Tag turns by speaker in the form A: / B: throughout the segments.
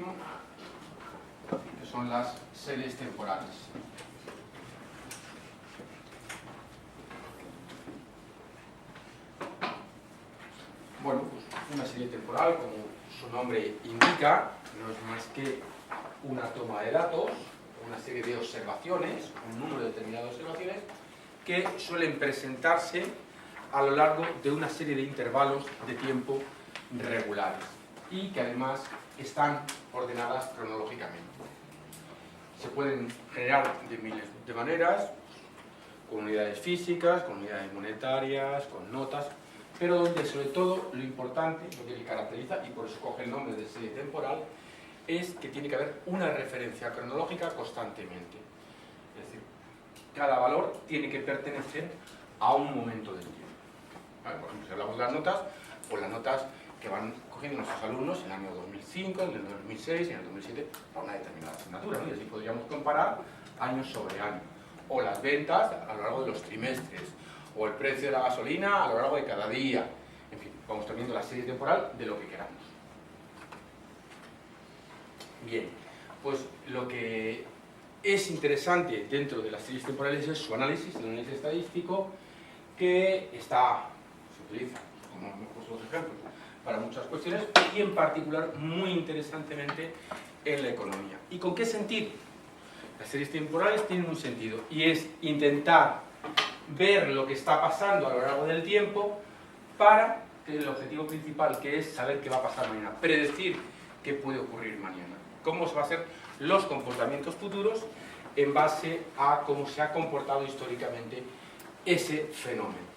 A: último, que son las series temporales. Bueno, pues una serie temporal, como su nombre indica, no es más que una toma de datos, una serie de observaciones, un número determinado de observaciones, que suelen presentarse a lo largo de una serie de intervalos de tiempo regulares y que además están ordenadas cronológicamente. Se pueden generar de miles de maneras, con unidades físicas, con unidades monetarias, con notas, pero donde sobre todo lo importante, lo que le caracteriza, y por eso coge el nombre de serie temporal, es que tiene que haber una referencia cronológica constantemente. Es decir, cada valor tiene que pertenecer a un momento del tiempo. Vale, por ejemplo, si hablamos de las notas, pues las notas que van cogiendo nuestros alumnos en el año 2005, en el 2006, en el 2007, para una determinada asignatura, ¿no? Y así podríamos comparar año sobre año. O las ventas a lo largo de los trimestres, o el precio de la gasolina a lo largo de cada día. En fin, vamos teniendo la serie temporal de lo que queramos. Bien, pues lo que es interesante dentro de las series temporales es su análisis, el análisis estadístico, que se utiliza, como hemos puesto los ejemplos, para muchas cuestiones, y en particular, muy interesantemente, en la economía. ¿Y con qué sentido? Las series temporales tienen un sentido, y es intentar ver lo que está pasando a lo largo del tiempo para que el objetivo principal, que es saber qué va a pasar mañana, predecir qué puede ocurrir mañana, cómo se van a ser los comportamientos futuros en base a cómo se ha comportado históricamente ese fenómeno.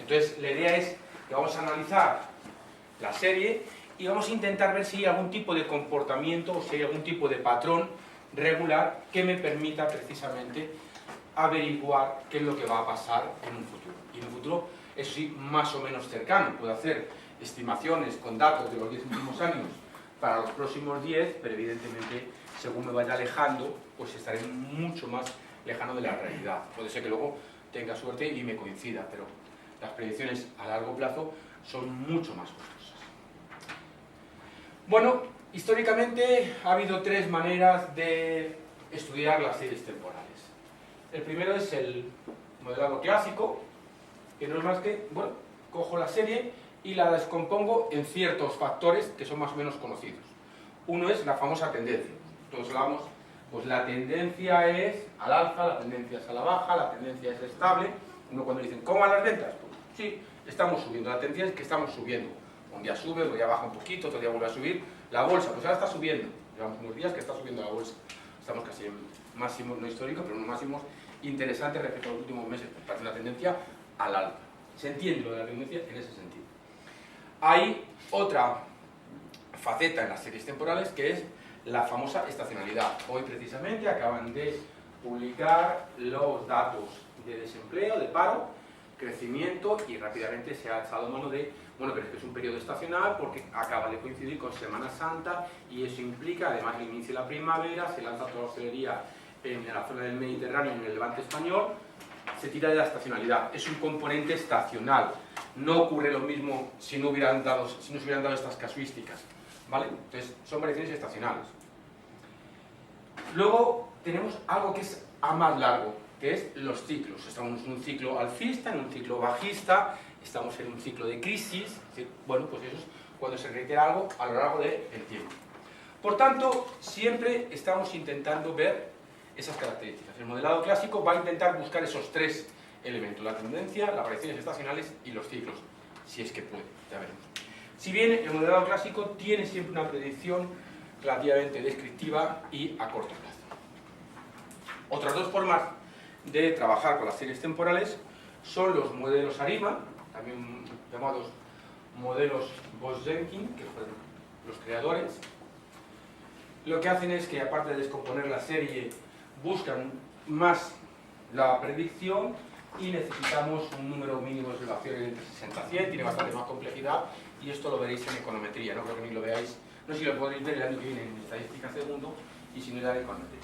A: Entonces, la idea es que vamos a analizar la serie y vamos a intentar ver si hay algún tipo de comportamiento o si hay algún tipo de patrón regular que me permita precisamente averiguar qué es lo que va a pasar en un futuro. Y en un futuro, eso sí, más o menos cercano. Puedo hacer estimaciones con datos de los 10 últimos años para los próximos 10, pero evidentemente, según me vaya alejando, pues estaré mucho más lejano de la realidad. Puede ser que luego tenga suerte y me coincida, pero las predicciones a largo plazo son mucho más costosas. Bueno, históricamente ha habido tres maneras de estudiar las series temporales. El primero es el modelado clásico, que no es más que, bueno, cojo la serie y la descompongo en ciertos factores que son más o menos conocidos. Uno es la famosa tendencia. Todos hablamos, pues la tendencia es al alza, la tendencia es a la baja, la tendencia es estable. Uno cuando dicen, ¿cómo van las ventas? Pues sí, estamos subiendo. La tendencia es que estamos subiendo. Un día sube, otro día baja un poquito, otro día vuelve a subir. La bolsa, pues ahora está subiendo. Llevamos unos días que está subiendo la bolsa. Estamos casi en máximos, no históricos, pero unos máximos interesantes respecto a los últimos meses. Pues parece una tendencia al alza. Se entiende lo de la tendencia en ese sentido. Hay otra faceta en las series temporales que es la famosa estacionalidad. Hoy precisamente acaban de publicar los datos de desempleo, de paro, crecimiento, y rápidamente se ha echado mano de, bueno, pero es que es un periodo estacional porque acaba de coincidir con Semana Santa y eso implica además el inicio de la primavera, se lanza toda la hostelería en la zona del Mediterráneo y en el Levante español, se tira de la estacionalidad, es un componente estacional. No ocurre lo mismo si no se hubieran dado estas casuísticas, ¿vale? Entonces, son variaciones estacionales. Luego tenemos algo que es a más largo, que es los ciclos. Estamos en un ciclo alcista, en un ciclo bajista, estamos en un ciclo de crisis. Bueno, pues eso es cuando se reitera algo a lo largo del tiempo. Por tanto, siempre estamos intentando ver esas características. El modelado clásico va a intentar buscar esos tres elementos: la tendencia, las variaciones estacionales y los ciclos, si es que puede, ya veremos. Si bien el modelado clásico tiene siempre una predicción relativamente descriptiva y a corto plazo. Otras dos formas de trabajar con las series temporales son los modelos ARIMA, también llamados modelos Bose-Jenkin, que fueron los creadores. Lo que hacen es que, aparte de descomponer la serie, buscan más la predicción y necesitamos un número mínimo de observaciones entre 60 y 100, tiene bastante más complejidad y esto lo veréis en econometría, no creo que ni lo veáis, no sé si lo podréis ver el año que viene en estadística segundo y si no ya en econometría.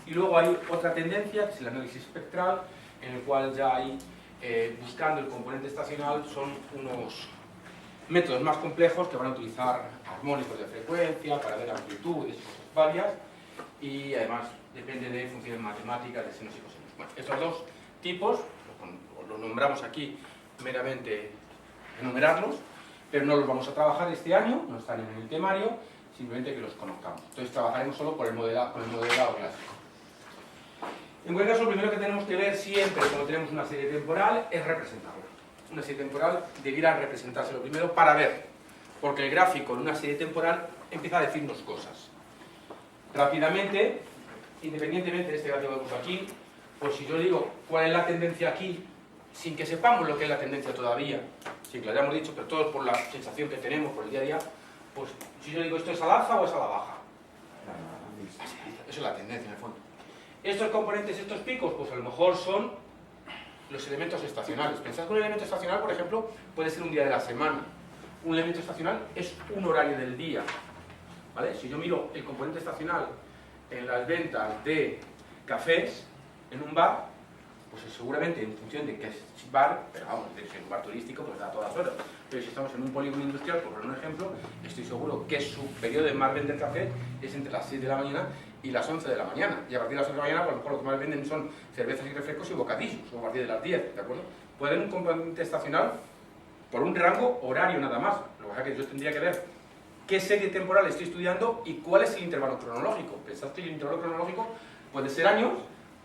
A: Y luego hay otra tendencia, que es el análisis espectral, en el cual ya hay, buscando el componente estacional, son unos métodos más complejos que van a utilizar armónicos de frecuencia para ver amplitudes, cosas varias, y además depende de funciones matemáticas de senos y cosinos. Bueno, estos dos tipos los nombramos aquí meramente enumerarlos, pero no los vamos a trabajar este año, no están en el temario, simplemente que los conozcamos. Entonces trabajaremos solo con el modelado clásico. En cualquier caso, lo primero que tenemos que ver siempre cuando tenemos una serie temporal es representarla. Una serie temporal debiera representarse lo primero para ver, porque el gráfico en una serie temporal empieza a decirnos cosas. Rápidamente, independientemente de este gráfico que puse aquí, pues si yo digo cuál es la tendencia aquí, sin que sepamos lo que es la tendencia todavía, sin que lo hayamos dicho, pero todos por la sensación que tenemos por el día a día, pues si yo digo esto es al alza o es a la baja. Eso es la tendencia en el fondo. Estos componentes, estos picos, pues a lo mejor son los elementos estacionales. Pensad que un elemento estacional, por ejemplo, puede ser un día de la semana. Un elemento estacional es un horario del día. ¿Vale? Si yo miro el componente estacional en las ventas de cafés en un bar, pues seguramente en función de qué es bar, pero vamos, si es un bar turístico, pues da todas horas. Pero si estamos en un polígono industrial, por poner un ejemplo, estoy seguro que su periodo de más vender café es entre las 6 de la mañana y las 11 de la mañana. Y a partir de las 11 de la mañana, pues a lo mejor lo que más venden son cervezas y refrescos y bocadillos, o a partir de las 10, ¿de acuerdo? Puede haber un componente estacional por un rango horario nada más. Lo que pasa es que yo tendría que ver qué serie temporal estoy estudiando y cuál es el intervalo cronológico. Pensad que el intervalo cronológico puede ser años,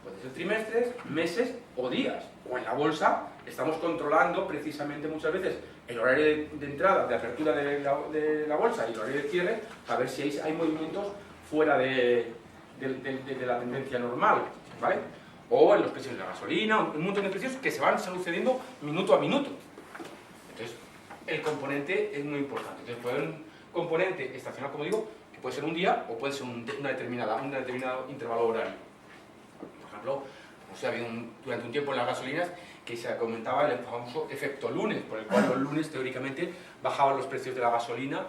A: puede ser trimestres, meses o días. O en la bolsa estamos controlando precisamente muchas veces el horario de entrada, de apertura de la bolsa y el horario de cierre, a ver si hay movimientos fuera de la tendencia normal, ¿vale? O en los precios de la gasolina, un montón de precios que se van sucediendo minuto a minuto. Entonces, el componente es muy importante. Entonces, puede haber un componente estacional, como digo, que puede ser un día o puede ser un determinado intervalo horario. Por ejemplo, o sea, había durante un tiempo en las gasolinas que se comentaba el famoso efecto lunes, por el cual los lunes teóricamente bajaban los precios de la gasolina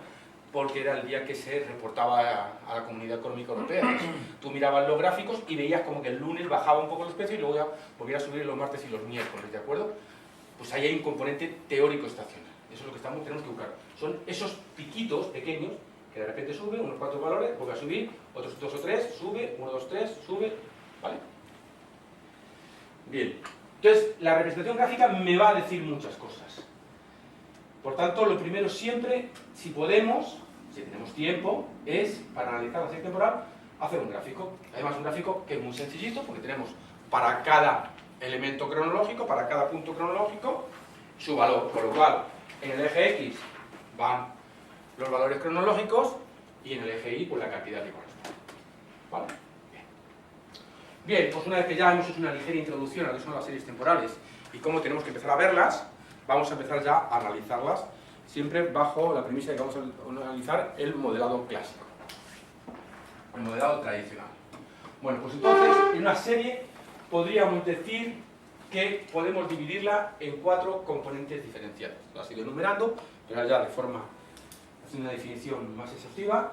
A: porque era el día que se reportaba a la Comunidad Económica Europea. Entonces, tú mirabas los gráficos y veías como que el lunes bajaba un poco los precios y luego ya volvía a subir los martes y los miércoles, ¿de acuerdo? Pues ahí hay un componente teórico estacional. Eso es lo que tenemos que buscar. Son esos piquitos pequeños que de repente suben, unos cuantos valores, vuelve a subir, otros 2 o 3, sube, 1, 2, 3, sube, ¿vale? Bien. Entonces, la representación gráfica me va a decir muchas cosas. Por tanto, lo primero siempre, si podemos, si tenemos tiempo, es, para analizar la serie temporal, hacer un gráfico. Además, un gráfico que es muy sencillito, porque tenemos para cada elemento cronológico, para cada punto cronológico, su valor. Con lo cual, en el eje X van los valores cronológicos y en el eje Y, pues la cantidad que corresponde. ¿Vale? Bien, pues una vez que ya hemos hecho una ligera introducción a lo que son las series temporales y cómo tenemos que empezar a verlas, vamos a empezar ya a analizarlas, siempre bajo la premisa de que vamos a analizar el modelado clásico, el modelado tradicional. Bueno, pues entonces, en una serie podríamos decir que podemos dividirla en 4 componentes diferenciados. Las he ido enumerando, pero ya de forma, haciendo una definición más exhaustiva,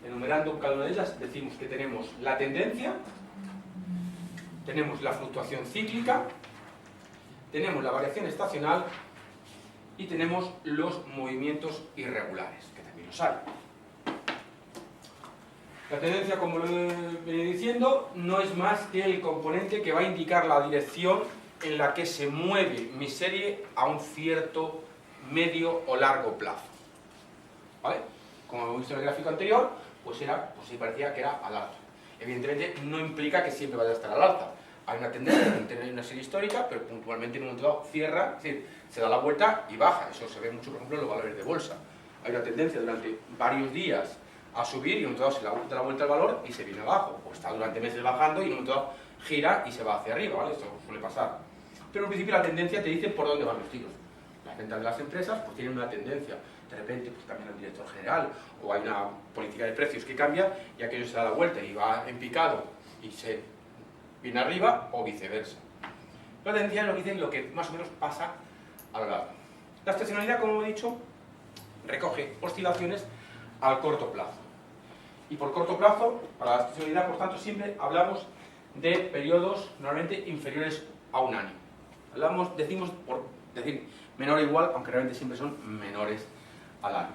A: enumerando cada una de ellas, decimos que tenemos la tendencia, tenemos la fluctuación cíclica, tenemos la variación estacional y tenemos los movimientos irregulares, que también los hay. La tendencia, como lo he venido diciendo, no es más que el componente que va a indicar la dirección en la que se mueve mi serie a un cierto medio o largo plazo. ¿Vale? Como hemos visto en el gráfico anterior, pues sí parecía que era al alza. Evidentemente no implica que siempre vaya a estar al alza. Hay una tendencia de tener una serie histórica, pero puntualmente en un momento dado cierra, es decir, se da la vuelta y baja. Eso se ve mucho, por ejemplo, en los valores de bolsa. Hay una tendencia durante varios días a subir y en un momento dado se da la vuelta al valor y se viene abajo. O está durante meses bajando y en un momento dado gira y se va hacia arriba, ¿vale? Esto suele pasar. Pero en principio la tendencia te dice por dónde van los tiros. Las ventas de las empresas pues tienen una tendencia. De repente pues cambia el director general o hay una política de precios que cambia y aquello se da la vuelta y va en picado y se viene arriba o viceversa. La tendencia es lo que dice lo que más o menos pasa a lo largo. La estacionalidad, como he dicho, recoge oscilaciones al corto plazo. Y por corto plazo, para la estacionalidad, por tanto, siempre hablamos de periodos normalmente inferiores a un año. Decimos por decir menor o igual, aunque realmente siempre son menores al año.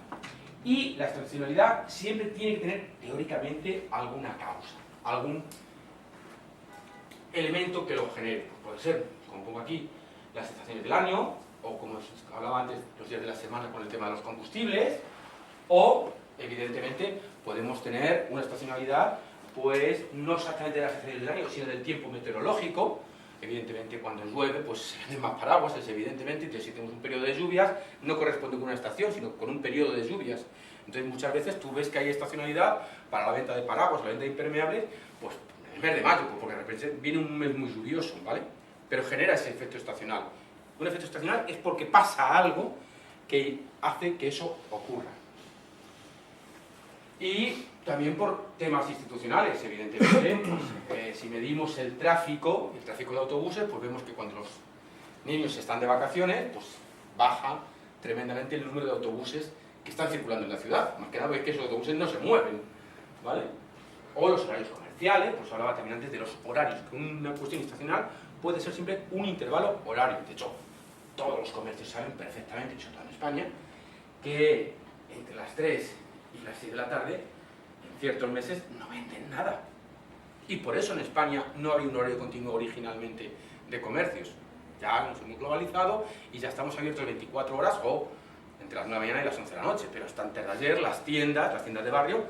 A: Y la estacionalidad siempre tiene que tener, teóricamente, alguna causa, algún elemento que lo genere. Puede ser, como pongo aquí, las estaciones del año, o como os hablaba antes, los días de la semana con el tema de los combustibles, o, evidentemente, podemos tener una estacionalidad, pues, no exactamente de las estaciones del año, sino del tiempo meteorológico. Evidentemente, cuando llueve, pues se venden más paraguas, es evidentemente. Entonces, si tenemos un periodo de lluvias, no corresponde con una estación, sino con un periodo de lluvias. Entonces, muchas veces tú ves que hay estacionalidad para la venta de paraguas, la venta de impermeables, pues en el mes de mayo, porque de repente viene un mes muy lluvioso, ¿vale? Pero genera ese efecto estacional. Un efecto estacional es porque pasa algo que hace que eso ocurra. Y también por temas institucionales, evidentemente. Pues, si medimos el tráfico de autobuses, pues vemos que cuando los niños están de vacaciones, pues baja tremendamente el número de autobuses que están circulando en la ciudad. Más que nada es que esos autobuses no se mueven, ¿vale? O los horarios comerciales, pues hablaba también antes de los horarios, que una cuestión estacional puede ser siempre un intervalo horario. De hecho, todos los comercios saben perfectamente, sobre todo en España, que entre las 3 y las 6 de la tarde, en ciertos meses, no venden nada. Y por eso en España no había un horario continuo originalmente de comercios. Ya nos hemos globalizado y ya estamos abiertos 24 horas o entre las 9 de la mañana y las 11 de la noche. Pero hasta antes de ayer las tiendas de barrio,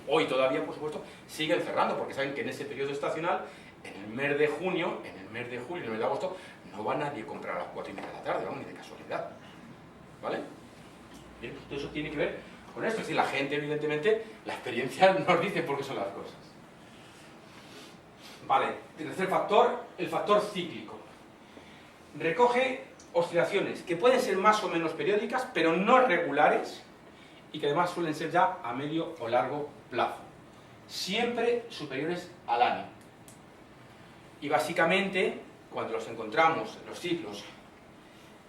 A: hoy todavía, por supuesto, siguen cerrando porque saben que en ese periodo estacional, en el mes de junio, en el mes de julio, en el mes de agosto, no va nadie a comprar a las 4 y media de la tarde, vamos, ni de casualidad. ¿Vale? Bien, pues eso tiene que ver con esto. Es decir, la gente, evidentemente, la experiencia nos dice por qué son las cosas. Vale, el tercer factor, el factor cíclico. Recoge oscilaciones que pueden ser más o menos periódicas, pero no regulares, y que además suelen ser ya a medio o largo plazo. Siempre superiores al año. Y básicamente, cuando los encontramos, los ciclos,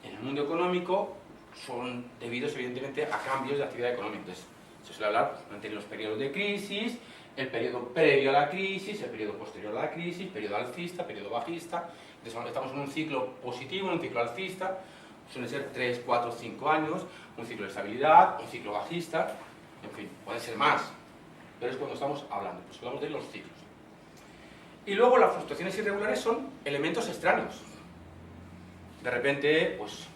A: en el mundo económico, son debidos evidentemente a cambios de actividad económica. Entonces, se suele hablar durante los periodos de crisis, el periodo previo a la crisis, el periodo posterior a la crisis, periodo alcista, periodo bajista. Entonces, estamos en un ciclo positivo, en un ciclo alcista, suelen ser 3, 4, 5 años, un ciclo de estabilidad, un ciclo bajista, en fin, puede ser más, pero es cuando estamos hablando, pues hablamos de los ciclos. Y luego las fluctuaciones irregulares son elementos extraños. De repente, pues,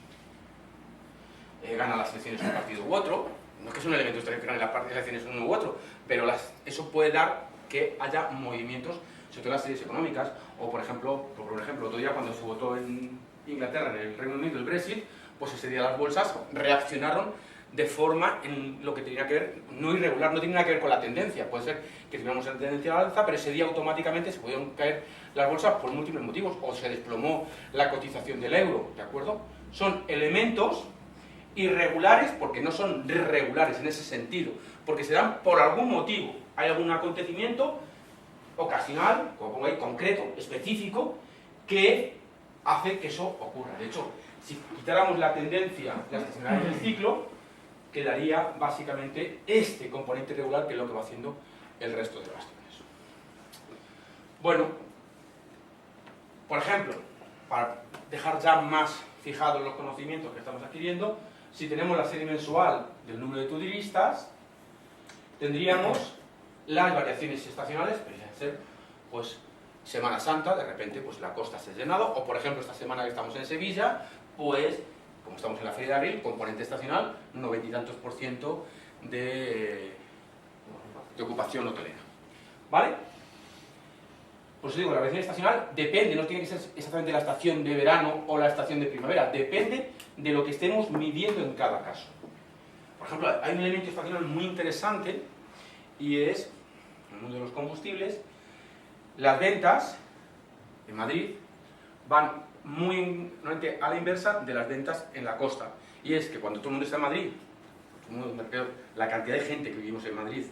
A: gana las elecciones un partido u otro, no es que es un elemento extraño que gane las elecciones uno u otro, pero eso puede dar que haya movimientos, sobre todo en las leyes económicas, o por ejemplo, otro día cuando se votó en Inglaterra, en el Reino Unido, el Brexit, pues ese día las bolsas reaccionaron de forma en lo que tenía que ver, no irregular, no tiene nada que ver con la tendencia, puede ser que tuviéramos una tendencia al alza, pero ese día automáticamente se pudieron caer las bolsas por múltiples motivos, o se desplomó la cotización del euro, ¿de acuerdo? Son elementos irregulares porque no son regulares en ese sentido, porque se dan por algún motivo, hay algún acontecimiento ocasional, como pongo ahí, concreto, específico, que hace que eso ocurra. De hecho, si quitáramos la tendencia, la estacionalidad del ciclo, quedaría básicamente este componente regular, que es lo que va haciendo el resto de bastiones. Bueno, por ejemplo, para dejar ya más fijados los conocimientos que estamos adquiriendo, si tenemos la serie mensual del número de turistas, tendríamos las variaciones estacionales, podrían ser, pues, Semana Santa, de repente, pues la costa se ha llenado, o por ejemplo, esta semana que estamos en Sevilla, pues, como estamos en la Feria de Abril, componente estacional, 90 y tantos % de ocupación hotelera. ¿Vale? Pues os digo, la variación estacional depende, no tiene que ser exactamente la estación de verano o la estación de primavera, depende de lo que estemos midiendo en cada caso. Por ejemplo, hay un elemento estacional muy interesante y es, en el mundo de los combustibles, las ventas en Madrid van muy normalmente a la inversa de las ventas en la costa. Y es que cuando todo el mundo está en Madrid, la cantidad de gente que vivimos en Madrid,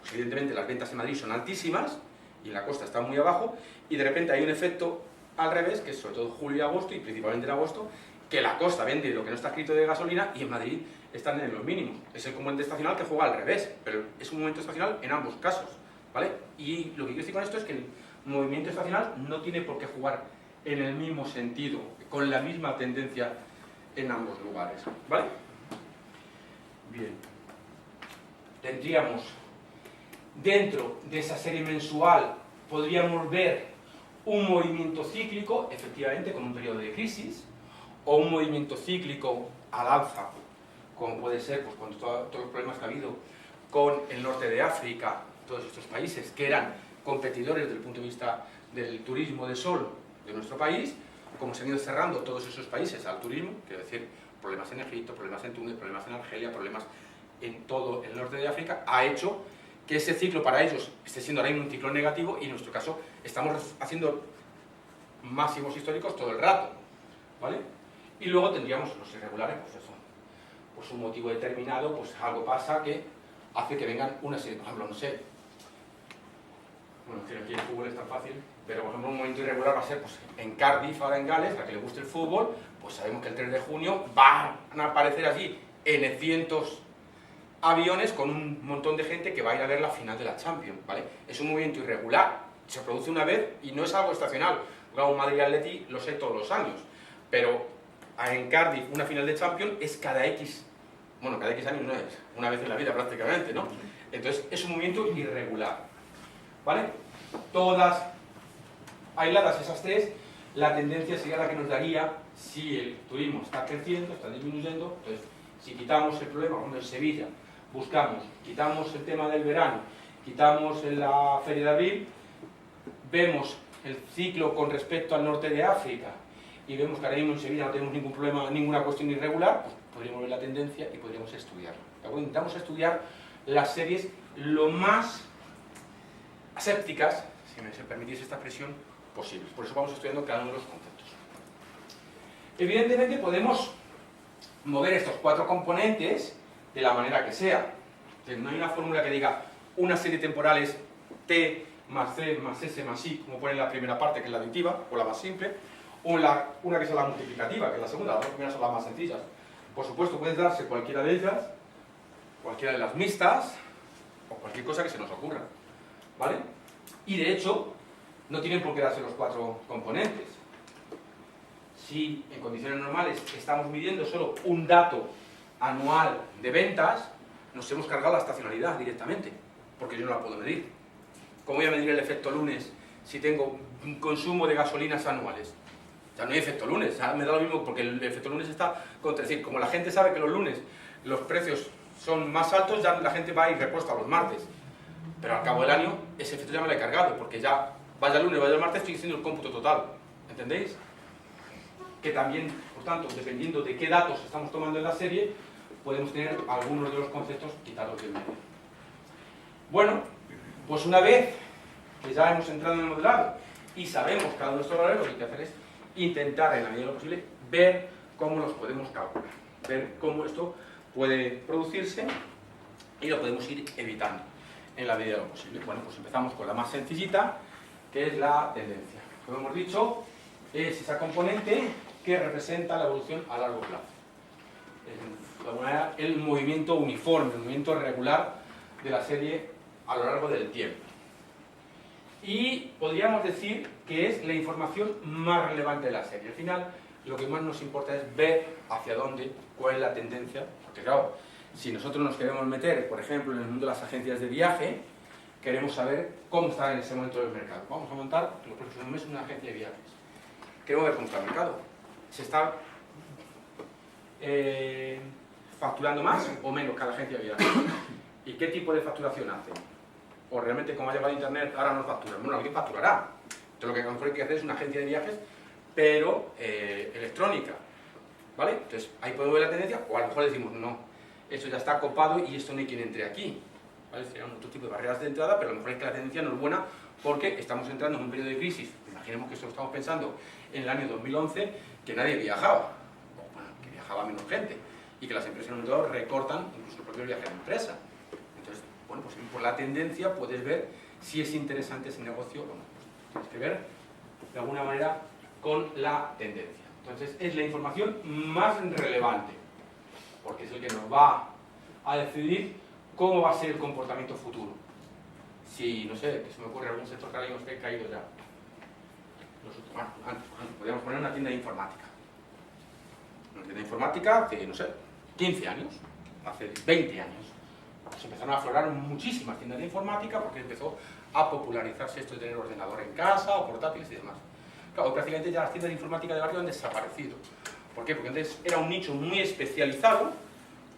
A: pues evidentemente las ventas en Madrid son altísimas y en la costa están muy abajo, y de repente hay un efecto al revés, que es sobre todo julio y agosto, y principalmente en agosto, que la costa vende lo que no está escrito de gasolina y en Madrid están en los mínimos. Es el componente estacional que juega al revés, pero es un momento estacional en ambos casos, ¿vale? Y lo que quiero decir con esto es que el movimiento estacional no tiene por qué jugar en el mismo sentido, con la misma tendencia en ambos lugares, ¿vale? Bien. Tendríamos, dentro de esa serie mensual, podríamos ver un movimiento cíclico, efectivamente, con un periodo de crisis, o un movimiento cíclico al alza, como puede ser pues, con todos los problemas que ha habido con el norte de África, todos estos países que eran competidores desde el punto de vista del turismo de sol de nuestro país, como se han ido cerrando todos esos países al turismo, quiero decir, problemas en Egipto, problemas en Túnez, problemas en Argelia, problemas en todo el norte de África, ha hecho que ese ciclo para ellos esté siendo ahora mismo un ciclo negativo y en nuestro caso estamos haciendo máximos históricos todo el rato, ¿vale? Y luego tendríamos los irregulares, pues eso, pues un motivo determinado, pues algo pasa que hace que vengan una serie, por ejemplo, no sé, bueno, es que aquí el fútbol es tan fácil, pero por ejemplo un momento irregular va a ser pues, en Cardiff, ahora en Gales, a que le guste el fútbol, pues sabemos que el 3 de junio van a aparecer allí en cientos aviones con un montón de gente que va a ir a ver la final de la Champions, ¿vale? Es un movimiento irregular, se produce una vez y no es algo estacional. Claro, un Madrid-Atleti lo sé todos los años, pero en Cardiff una final de Champions es cada X, bueno, cada X años no es, una vez en la vida prácticamente, ¿no? Entonces es un movimiento irregular, ¿vale? Todas aisladas esas tres, la tendencia sería la que nos daría si el turismo está creciendo, está disminuyendo. Entonces, si quitamos el problema, como en Sevilla, buscamos, quitamos el tema del verano, quitamos la Feria de Abril, vemos el ciclo con respecto al norte de África y vemos que ahora mismo en Sevilla no tenemos ningún problema, ninguna cuestión irregular, pues podríamos ver la tendencia y podríamos estudiarla. ¿De acuerdo? Intentamos estudiar las series lo más asépticas, si me permitís esta expresión, posibles. Por eso vamos estudiando cada uno de los conceptos. Evidentemente podemos mover estos cuatro componentes de la manera que sea. Entonces, no hay una fórmula que diga una serie temporal es T más C más S más I, como pone en la primera parte, que es la aditiva, o la más simple, o una que es la multiplicativa, que es la segunda, las dos primeras son las más sencillas. Por supuesto, puede darse cualquiera de ellas, cualquiera de las mixtas, o cualquier cosa que se nos ocurra, ¿vale? Y de hecho, no tienen por qué darse los cuatro componentes. Si en condiciones normales estamos midiendo solo un dato anual de ventas, nos hemos cargado la estacionalidad directamente, porque yo no la puedo medir. ¿Cómo voy a medir el efecto lunes si tengo un consumo de gasolinas anuales? Ya no hay efecto lunes, ya me da lo mismo porque el efecto lunes está contra. Es decir, como la gente sabe que los lunes los precios son más altos, ya la gente va a ir repuesta los martes. Pero al cabo del año, ese efecto ya me lo he cargado, porque ya vaya el lunes, vaya el martes, estoy haciendo el cómputo total. ¿Entendéis? Que también, por tanto, dependiendo de qué datos estamos tomando en la serie, podemos tener algunos de los conceptos quitados del medio. Bueno, pues una vez que ya hemos entrado en el modelado y sabemos cada uno de estos valores, lo que hay que hacer es intentar, en la medida de lo posible, ver cómo los podemos calcular, ver cómo esto puede producirse y lo podemos ir evitando en la medida de lo posible. Bueno, pues empezamos con la más sencillita, que es la tendencia. Como hemos dicho, es esa componente que representa la evolución a largo plazo. De alguna manera, el movimiento uniforme, el movimiento regular de la serie a lo largo del tiempo. Y podríamos decir que es la información más relevante de la serie. Al final, lo que más nos importa es ver hacia dónde, cuál es la tendencia, porque claro, si nosotros nos queremos meter, por ejemplo, en el mundo de las agencias de viaje, queremos saber cómo está en ese momento el mercado. Vamos a montar en los próximos meses una agencia de viajes. Queremos ver cómo está el mercado. ¿Se está facturando más o menos cada agencia de viajes? ¿Y qué tipo de facturación hacen? O realmente, como ha llegado a internet, ahora no facturan. Bueno, alguien facturará. Entonces lo que a lo mejor hay que hacer es una agencia de viajes, pero electrónica. ¿Vale? Entonces ahí podemos ver la tendencia, o a lo mejor decimos, no, esto ya está copado y esto no hay quien entre aquí. ¿Vale? Serían otro tipo de barreras de entrada, pero a lo mejor es que la tendencia no es buena porque estamos entrando en un periodo de crisis. Imaginemos que esto lo estamos pensando en el año 2011, que nadie viajaba, o bueno, que viajaba menos gente, y que las empresas en un momento dado recortan incluso el propio viaje de empresa. Entonces, bueno, pues por la tendencia puedes ver si es interesante ese negocio o no. Pues tienes que ver, de alguna manera, con la tendencia. Entonces, es la información más relevante, porque es el que nos va a decidir cómo va a ser el comportamiento futuro. Si, no sé, que se me ocurre algún sector que ahora mismo esté caído ya. Bueno, antes, por ejemplo, podríamos poner una tienda de informática. Una tienda de informática de, no sé, 15 años. hace 20 años. Pues empezaron a aflorar muchísimas tiendas de informática porque empezó a popularizarse esto de tener ordenador en casa o portátiles y demás. Claro, prácticamente ya las tiendas de informática de barrio han desaparecido. ¿Por qué? Porque antes era un nicho muy especializado,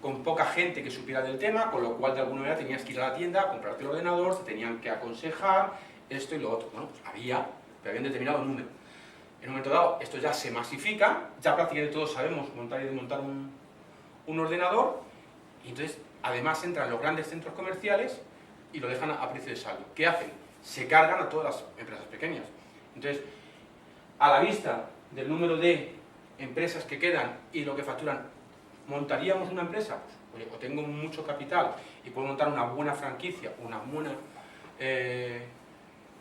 A: con poca gente que supiera del tema, con lo cual de alguna manera tenías que ir a la tienda a comprarte el ordenador, te tenían que aconsejar esto y lo otro. Bueno, pues pero había un determinado número. En un momento dado esto ya se masifica, ya prácticamente todos sabemos montar y desmontar un ordenador, y entonces además entran los grandes centros comerciales y lo dejan a precio de saldo. ¿Qué hacen? Se cargan a todas las empresas pequeñas. Entonces, a la vista del número de empresas que quedan y lo que facturan, ¿montaríamos una empresa? Pues, oye, o tengo mucho capital y puedo montar una buena franquicia,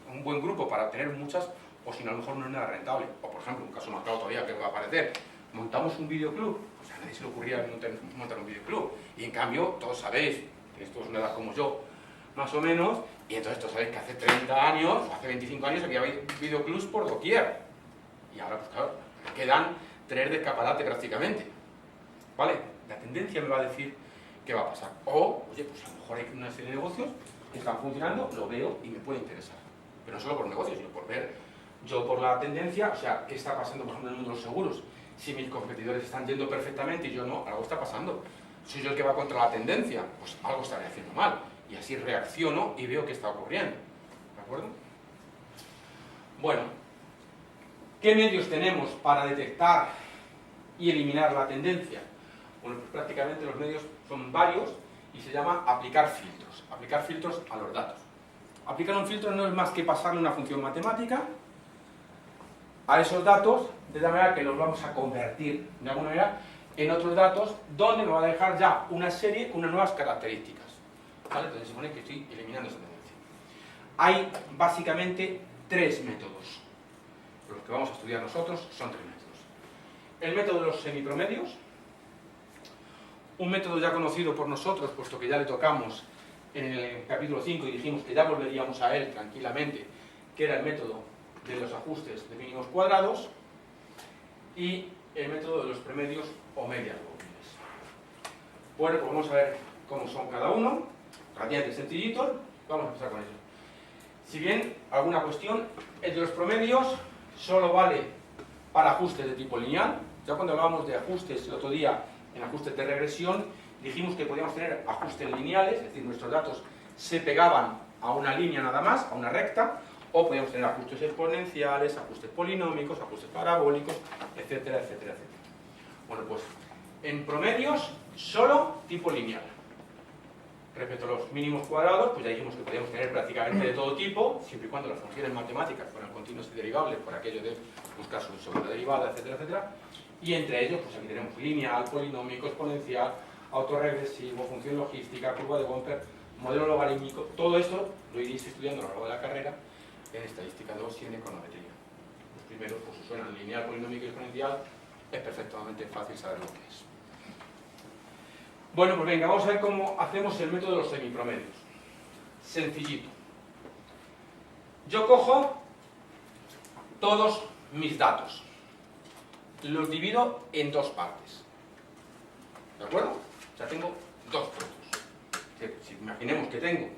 A: un buen grupo para tener muchas, o si no, a lo mejor no es nada rentable. O por ejemplo, un caso más claro todavía que va a aparecer, montamos un videoclub. O sea, a nadie se le ocurría montar un videoclub. Y en cambio, todos sabéis, que esto es una edad como yo, más o menos, y entonces todos sabéis que hace 30 años, o hace 25 años, había videoclubs por doquier. Y ahora, pues claro, quedan 3 de escaparate prácticamente. ¿Vale? La tendencia me va a decir qué va a pasar. O, oye, pues a lo mejor hay una serie de negocios que están funcionando, lo veo y me puede interesar. Pero no solo por negocios, sino por ver, yo por la tendencia, o sea, qué está pasando, por ejemplo, en el mundo de los seguros. Si mis competidores están yendo perfectamente y yo no, algo está pasando. Soy yo el que va contra la tendencia, pues algo estaré haciendo mal. Y así reacciono y veo qué está ocurriendo. ¿De acuerdo? Bueno, ¿qué medios tenemos para detectar y eliminar la tendencia? Bueno, pues prácticamente los medios son varios y se llama aplicar filtros a los datos. Aplicar un filtro no es más que pasarle una función matemática a esos datos, de tal manera que los vamos a convertir de alguna manera en otros datos, donde me va a dejar ya una serie con unas nuevas características. ¿Vale? Entonces se supone que estoy eliminando esa tendencia. Hay básicamente 3 métodos. Los que vamos a estudiar nosotros son 3 métodos. El método de los semipromedios, un método ya conocido por nosotros, puesto que ya le tocamos en el capítulo 5 y dijimos que ya volveríamos a él tranquilamente, que era el método de los ajustes de mínimos cuadrados, y el método de los promedios o medias móviles. Bueno, pues vamos a ver cómo son cada uno, relativamente sencillitos, vamos a empezar con ello. Si bien alguna cuestión, el de los promedios solo vale para ajustes de tipo lineal. Ya cuando hablábamos de ajustes el otro día, en ajustes de regresión, dijimos que podíamos tener ajustes lineales, es decir, nuestros datos se pegaban a una línea nada más, a una recta, o podíamos tener ajustes exponenciales, ajustes polinómicos, ajustes parabólicos, etcétera, etcétera, etcétera. Bueno, pues en promedios solo tipo lineal. Respecto a los mínimos cuadrados, pues ya dijimos que podíamos tener prácticamente de todo tipo, siempre y cuando las funciones matemáticas fueran continuas y derivables, por aquello de buscar su segunda derivada, etcétera, etcétera. Y entre ellos, pues aquí tenemos lineal, polinómico, exponencial, autorregresivo, función logística, curva de Womper, modelo logarítmico. Todo esto lo iréis estudiando a lo largo de la carrera en estadística 2 y en econometría. Los primeros, pues os suenan lineal, polinómico y exponencial, es perfectamente fácil saber lo que es. Bueno, pues venga, vamos a ver cómo hacemos el método de los semipromedios. Sencillito. Yo cojo todos mis datos, los divido en 2 partes. ¿De acuerdo? O sea, tengo 2 productos. Si imaginemos que tengo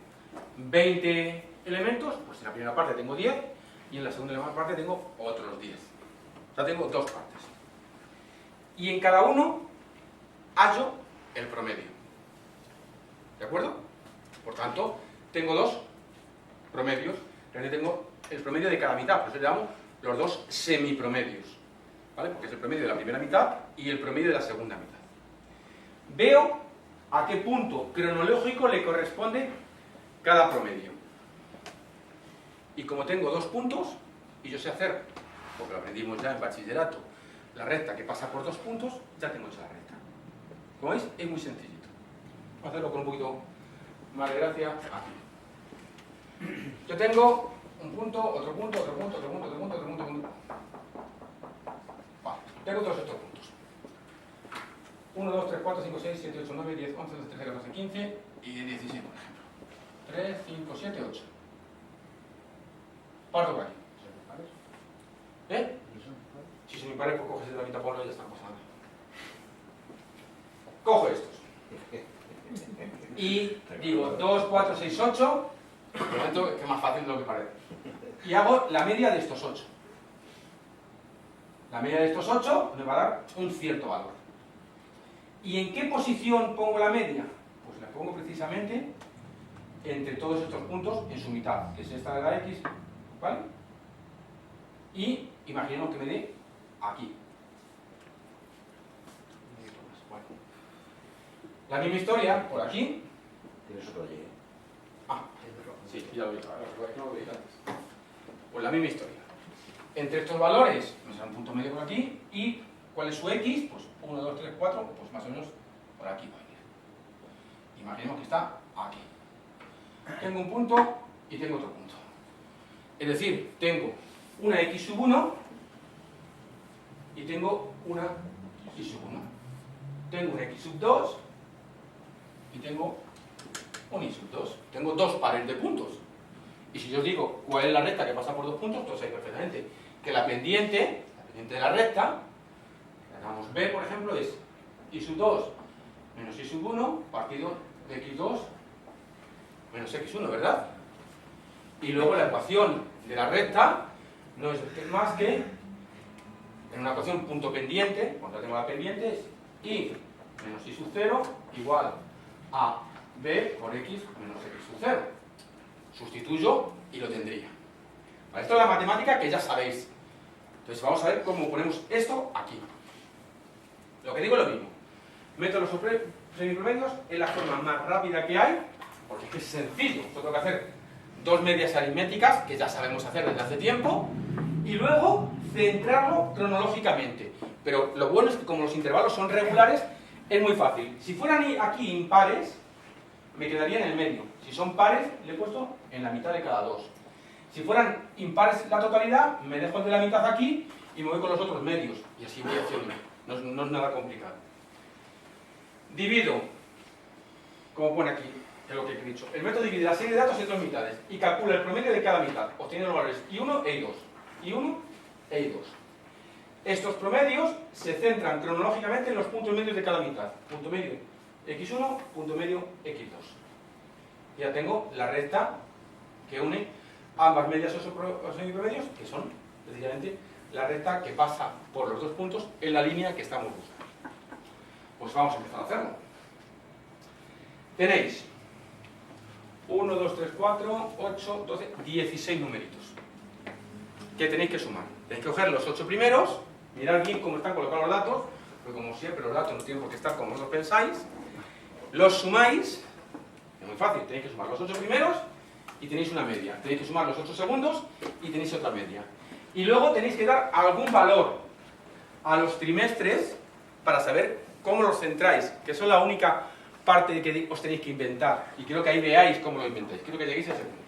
A: 20 elementos, pues en la primera parte tengo 10 y en la segunda parte tengo otros 10. O sea, tengo 2 partes. Y en cada uno hallo el promedio. ¿De acuerdo? Por tanto, tengo 2 promedios. Realmente tengo el promedio de cada mitad, por eso le llamo los 2 semipromedios. ¿Vale? Porque es el promedio de la primera mitad y el promedio de la segunda mitad. Veo a qué punto cronológico le corresponde cada promedio. Y como tengo 2 puntos, y yo sé hacer, porque lo aprendimos ya en bachillerato, la recta que pasa por 2 puntos, ya tengo hecha la recta. Como veis, es muy sencillito. Vamos a hacerlo con un poquito más de gracia aquí. Yo tengo un punto, otro punto, otro punto, otro punto, otro punto, otro punto, otro punto. Vale, tengo todos estos puntos. 1, 2, 3, 4, 5, 6, 7, 8, 9, 10, 11, 12, 13, 14, 15 y 16, por ejemplo. 3, 5, 7, 8. Parto por aquí. ¿Eh? Si son impares, pues coges de la mitad, ponlo y ya está, no pasa nada. Cojo estos. y digo 2, 4, 6, 8, de momento que es más fácil de lo que parece, y hago la media de estos 8. La media de estos 8 me va a dar un cierto valor. ¿Y en qué posición pongo la media? Pues la pongo precisamente entre todos estos puntos en su mitad, que es esta de la X, ¿vale? Y imaginemos que me dé aquí. Bueno. La misma historia, por aquí.
B: Tienes otro allí, ¿eh?
A: Ah, sí, ya lo he visto, no lo veis antes. Pues la misma historia. Entre estos valores, me sale un punto medio por aquí, y ¿cuál es su X? Pues 1, 2, 3, 4, pues más o menos por aquí va a ir. Imaginemos que está aquí. Tengo un punto y tengo otro punto. Es decir, tengo una X sub 1 y tengo una Y sub 1. Tengo una X sub 2 y tengo un Y sub 2. Tengo dos pares de puntos. Y si yo os digo cuál es la recta que pasa por dos puntos, pues sabéis perfectamente que la pendiente de la recta, que llamamos B, por ejemplo, es Y sub 2 menos Y sub 1 partido de X2 menos X1, ¿verdad? Y luego la ecuación de la recta no es más que, en una ecuación punto pendiente, cuando tengo la pendiente, es Y menos Y sub 0 igual a B por X menos X sub 0. Sustituyo y lo tendría. Vale, esto es la matemática que ya sabéis. Entonces vamos a ver cómo ponemos esto aquí. Lo que digo es lo mismo. Meto los semipromedios en la forma más rápida que hay, porque es sencillo. Yo tengo que hacer dos medias aritméticas, que ya sabemos hacer desde hace tiempo, y luego centrarlo cronológicamente. Pero lo bueno es que como los intervalos son regulares, es muy fácil. Si fueran aquí impares, me quedaría en el medio. Si son pares, le he puesto en la mitad de cada dos. Si fueran impares la totalidad, me dejo el de la mitad aquí y me voy con los otros medios. Y así voy haciendo. No es nada complicado. Divido, como pone aquí, es lo que he dicho. El método divide la serie de datos en dos mitades y calcula el promedio de cada mitad, obteniendo los valores I1 e I2. I1 e I2. Estos promedios se centran cronológicamente en los puntos medios de cada mitad. Punto medio X1, punto medio X2. Ya tengo la recta que une ambas medias o semipromedios, que son precisamente la recta que pasa por los dos puntos en la línea que estamos buscando. Pues vamos a empezar a hacerlo. Tenéis 1, 2, 3, 4, 8, 12, 16 numeritos que tenéis que sumar. Tenéis que coger los 8 primeros, mirad bien cómo están colocados los datos, porque como siempre los datos no tienen por qué estar como vosotros pensáis. Los sumáis, es muy fácil, tenéis que sumar los 8 primeros y tenéis una media. Tenéis que sumar los 8 segundos y tenéis otra media. Y luego tenéis que dar algún valor a los trimestres para saber cómo los centráis, que eso es la única parte que os tenéis que inventar. Y quiero que ahí veáis cómo lo inventáis. Quiero que lleguéis a ese punto.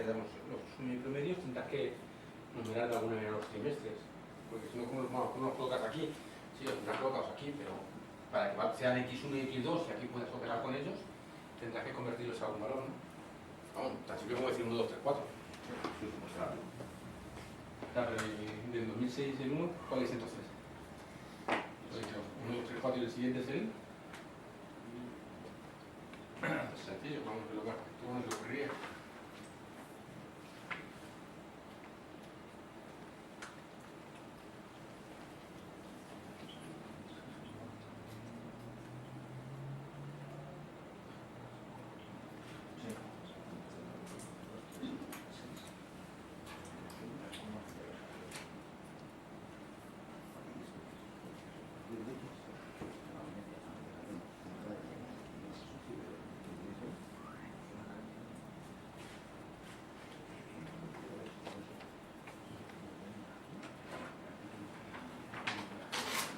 A: tenemos los promedios, tendrás que numerar de alguna manera los trimestres, porque si no, ¿cómo los colocas aquí? Sí, los tendrás colocados aquí, pero para que sean X1 y X2 y aquí puedas operar con ellos, tendrás que convertirlos a algún valor, ¿no? Vamos, tan simple como decir 1, 2, 3, 4.
B: Sí, como está, ¿no?
A: Claro, pero del 2006 el 1, ¿cuál es entonces? 1, 2, 3, 4 y el siguiente es el... Es sencillo, vamos a colocar. ¿Cómo nos lo ocurriría?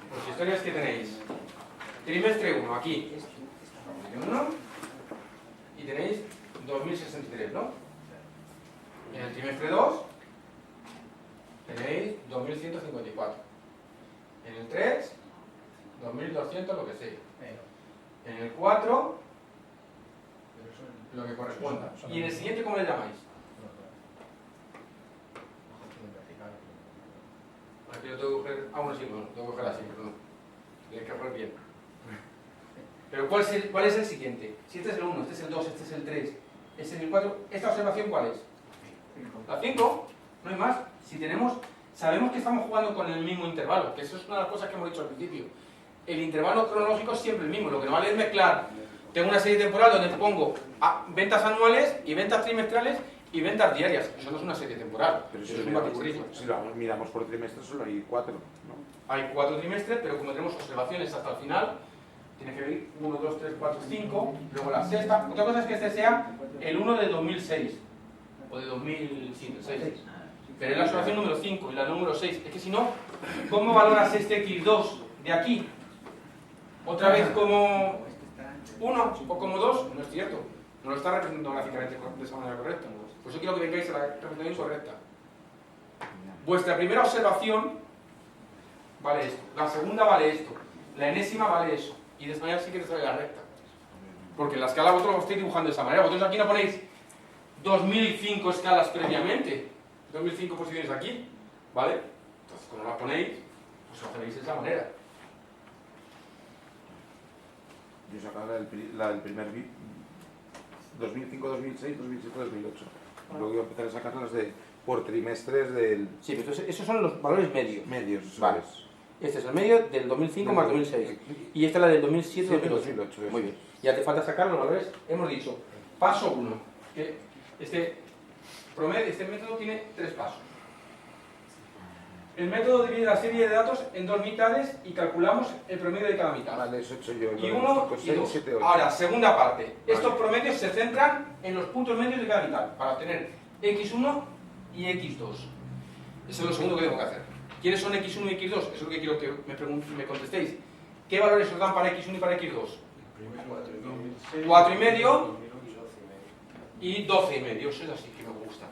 A: Pues historias que tenéis. Trimestre 1, aquí. 1. Y tenéis 2063, ¿no? En el trimestre 2 tenéis 2154. En el 3, 2200, lo que sea. En el 4, lo que corresponda. Y en el siguiente, ¿cómo le llamáis? Aquí lo tengo que coger. Ah, bueno, sí, no, lo tengo que coger así, pero no. Tienes que coger bien. Pero ¿cuál es el siguiente? Si este es el 1, este es el 2, este es el 3, este es el 4, ¿esta observación cuál es? La 5, no hay más. Si tenemos, sabemos que estamos jugando con el mismo intervalo, que eso es una de las cosas que hemos dicho al principio. El intervalo cronológico es siempre el mismo, lo que no vale es mezclar. Tengo una serie temporal donde pongo ventas anuales y ventas trimestrales y ventas diarias. Eso no es una serie temporal,
B: Pero
A: eso es un batiburrillo.
B: si lo miramos por trimestre, solo hay 4, ¿no?
A: Hay 4 trimestres, pero como tenemos observaciones hasta el final, tiene que ver 1, 2, 3, 4, 5, luego la sexta. Otra cosa es que este sea el 1 de 2006, o de 2006. Pero es la observación número 5 y la número 6. Es que si no, ¿cómo valoras este X2 de aquí? ¿Otra vez como 1 o como 2? No es cierto. No lo está representando gráficamente de esa manera correcta. Por eso quiero que vengáis a la representación correcta. Vuestra primera observación vale esto, la segunda vale esto, la enésima vale eso, y de esta manera sí que te sale la recta. Porque en la escala vosotros lo estáis dibujando de esa manera. Vosotros aquí no ponéis 2005 escalas previamente, 2005 posiciones aquí, ¿vale? Entonces, como las ponéis, pues lo hacéis de esa manera.
B: Yo sacaba la del primer bit, 2005, 2006, 2007, 2008. Luego iba a empezar a sacar las de por trimestres del...
A: Sí, pero esos son los valores medios.
B: Medios.
A: Vale. Este es el medio del 2005 más 2006. Y esta es la del 2007 2008. Muy bien. Ya te falta sacar los valores. Hemos dicho, paso 1. Que este método tiene 3 pasos. El método divide la serie de datos en 2 mitades y calculamos el promedio de cada mitad.
B: Vale, eso he hecho yo.
A: Y 1 y 2.
B: 7, 8.
A: Ahora, segunda parte. Estos
B: Vale.
A: promedios se centran en los puntos medios de cada mitad para obtener X1 y X2. Eso es lo segundo que tengo que hacer. ¿Quiénes son X1 y X2? Eso es lo que quiero que me contestéis. ¿Qué valores os dan para X1 y para X2? 4,5 y 12,5. Eso es así que me gusta.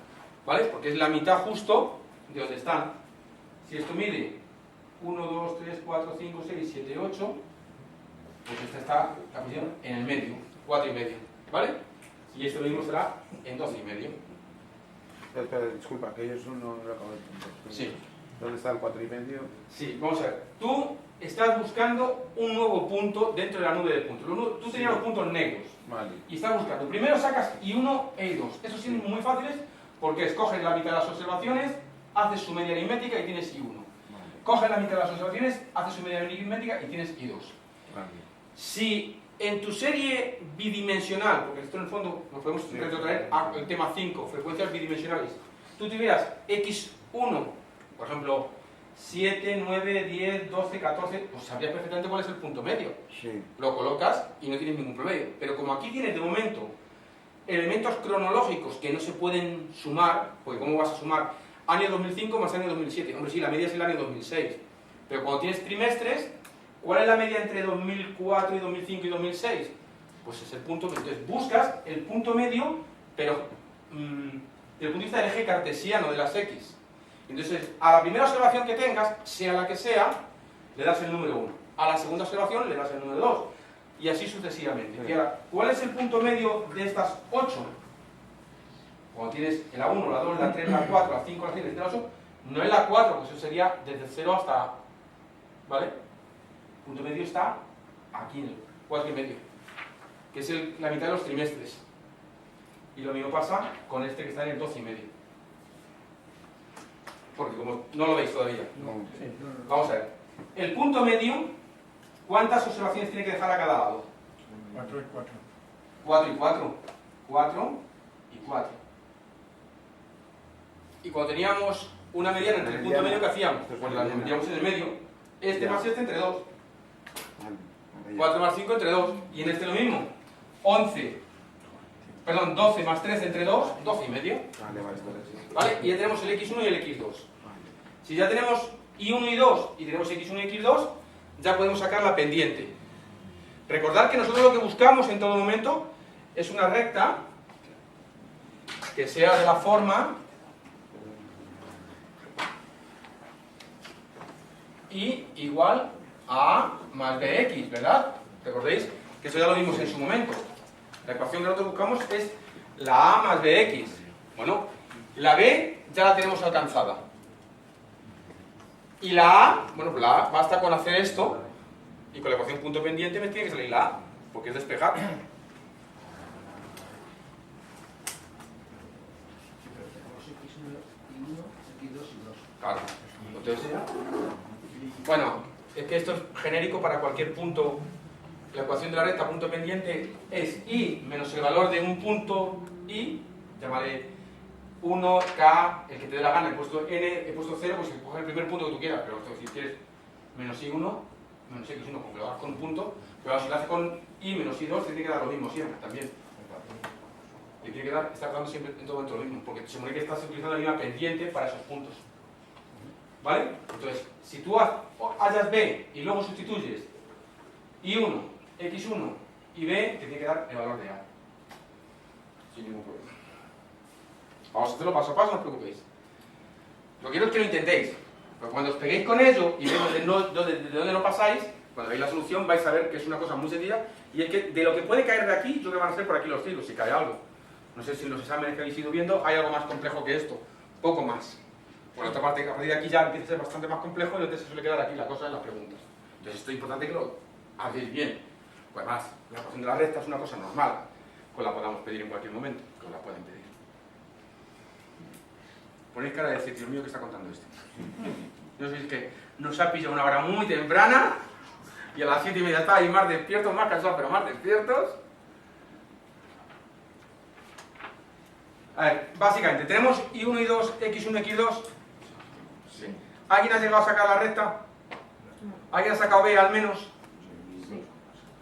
A: ¿Vale? Porque es la mitad justo de donde están. Si esto mide 1, 2, 3, 4, 5, 6, 7, 8, pues esta está la posición en el medio, 4,5. ¿Vale? Y esto lo mismo será en 12,5.
B: Espera, disculpa, que yo eso no lo acabo de entender.
A: Sí.
B: ¿Dónde está el 4,5?
A: Sí, vamos a ver. Tú estás buscando un nuevo punto dentro de la nube de puntos. Tú tenías los puntos negros.
B: Vale.
A: Y estás buscando. Primero sacas I1 e I2. Esos son muy fáciles porque escoges la mitad de las observaciones, haces su media aritmética y tienes I1.
B: Vale.
A: Coges la mitad de las observaciones, haces su media aritmética y tienes I2.
B: Vale.
A: Si en tu serie bidimensional, porque esto en el fondo nos podemos retrotraer al tema 5, frecuencias bidimensionales, tú tuvieras X1, por ejemplo, 7, 9, 10, 12, 14, pues sabrías perfectamente cuál es el punto medio.
B: Sí.
A: Lo colocas y no tienes ningún promedio. Pero como aquí tienes de momento elementos cronológicos que no se pueden sumar, porque ¿cómo vas a sumar año 2005 más año 2007? Hombre, sí, la media es el año 2006. Pero cuando tienes trimestres, ¿cuál es la media entre 2004 y 2005 y 2006? Pues es el punto medio. Entonces buscas el punto medio, pero desde el punto de vista del eje cartesiano de las x. Entonces, a la primera observación que tengas, sea la que sea, le das el número 1. A la segunda observación le das el número 2. Y así sucesivamente. Y ahora, ¿cuál es el punto medio de estas 8? Cuando tienes la 1, la 2, la 3, la 4, la 5, la 6, la 8, no es la 4, pues eso sería desde 0 hasta... ¿Vale? El punto medio está aquí, en el 4 y medio, que es la mitad de los trimestres. Y lo mismo pasa con este que está en el 12 y medio. Porque como no lo veis todavía. Vamos a ver. El punto medio, ¿cuántas observaciones tiene que dejar a cada lado?
C: 4 y 4.
A: 4 y 4. 4 y 4. Y cuando teníamos una mediana entre el punto medio, ¿qué hacíamos? Pues la metíamos en el medio. Este más este entre 2. 4 más 5 entre 2. Y en este lo mismo. 12 más 3 entre 2, 12 y medio. ¿Vale? Y ya tenemos el x1 y el x2. Si ya tenemos y1 y 2 y tenemos x1 y x2, ya podemos sacar la pendiente. Recordad que nosotros lo que buscamos en todo momento es una recta que sea de la forma y igual a A más bx, ¿verdad? ¿Recordéis? Que eso ya lo vimos en su momento. La ecuación que nosotros buscamos es la A más bx. Bueno, la b ya la tenemos alcanzada. Y la A, bueno, pues la A basta con hacer esto y con la ecuación punto pendiente me tiene que salir la A, porque es despejar. Claro. Entonces, bueno, es que esto es genérico para cualquier punto. La ecuación de la recta punto pendiente es y menos el valor de un punto y, llámale 1, k, el que te dé la gana, he puesto n, he puesto 0, pues coge el primer punto que tú quieras, pero si quieres menos i1, menos x1, como lo hagas con un punto, pero si lo haces con i menos i2, te tiene que dar lo mismo siempre, también. Te tiene que dar, estar dando siempre en todo momento lo mismo, porque se supone que estás utilizando la misma pendiente para esos puntos. ¿Vale? Entonces, si tú hallas b y luego sustituyes i1, x1 y b, te tiene que dar el valor de a. Sin ningún problema. Vamos a hacerlo paso a paso, no os preocupéis. Lo que quiero es que lo intentéis. Porque cuando os peguéis con ello y veis de dónde lo pasáis, cuando veis la solución vais a ver que es una cosa muy sencilla y es que de lo que puede caer de aquí, yo creo que van a ser por aquí los tiros, si cae algo. No sé si en los exámenes que habéis ido viendo hay algo más complejo que esto. Poco más. Por otra parte, a partir de aquí ya empieza a ser bastante más complejo y entonces se suele quedar aquí la cosa en las preguntas. Entonces esto es importante que lo hagáis bien. Pues además, la ecuación de la recta es una cosa normal, que la podamos pedir en cualquier momento, que os la pueden pedir. Ponéis cara de decir, Dios mío, ¿qué está contando este? No sé si es que nos ha pillado una hora muy temprana y a las 7:30 está ahí más despiertos, más cansados, pero más despiertos. A ver, básicamente, tenemos i1 y 2, x1, x2. Sí. ¿Alguien ha llegado a sacar la recta? ¿Alguien ha sacado b al menos? Sí.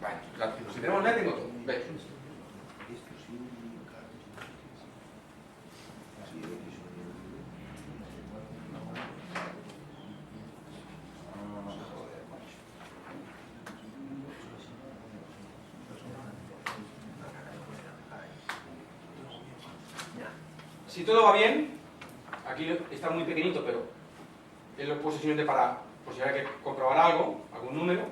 A: Bueno, si tenemos b, tengo todo. B. Si todo va bien, aquí está muy pequeñito, pero es lo posiblemente para, por si hay que comprobar algo, algún número,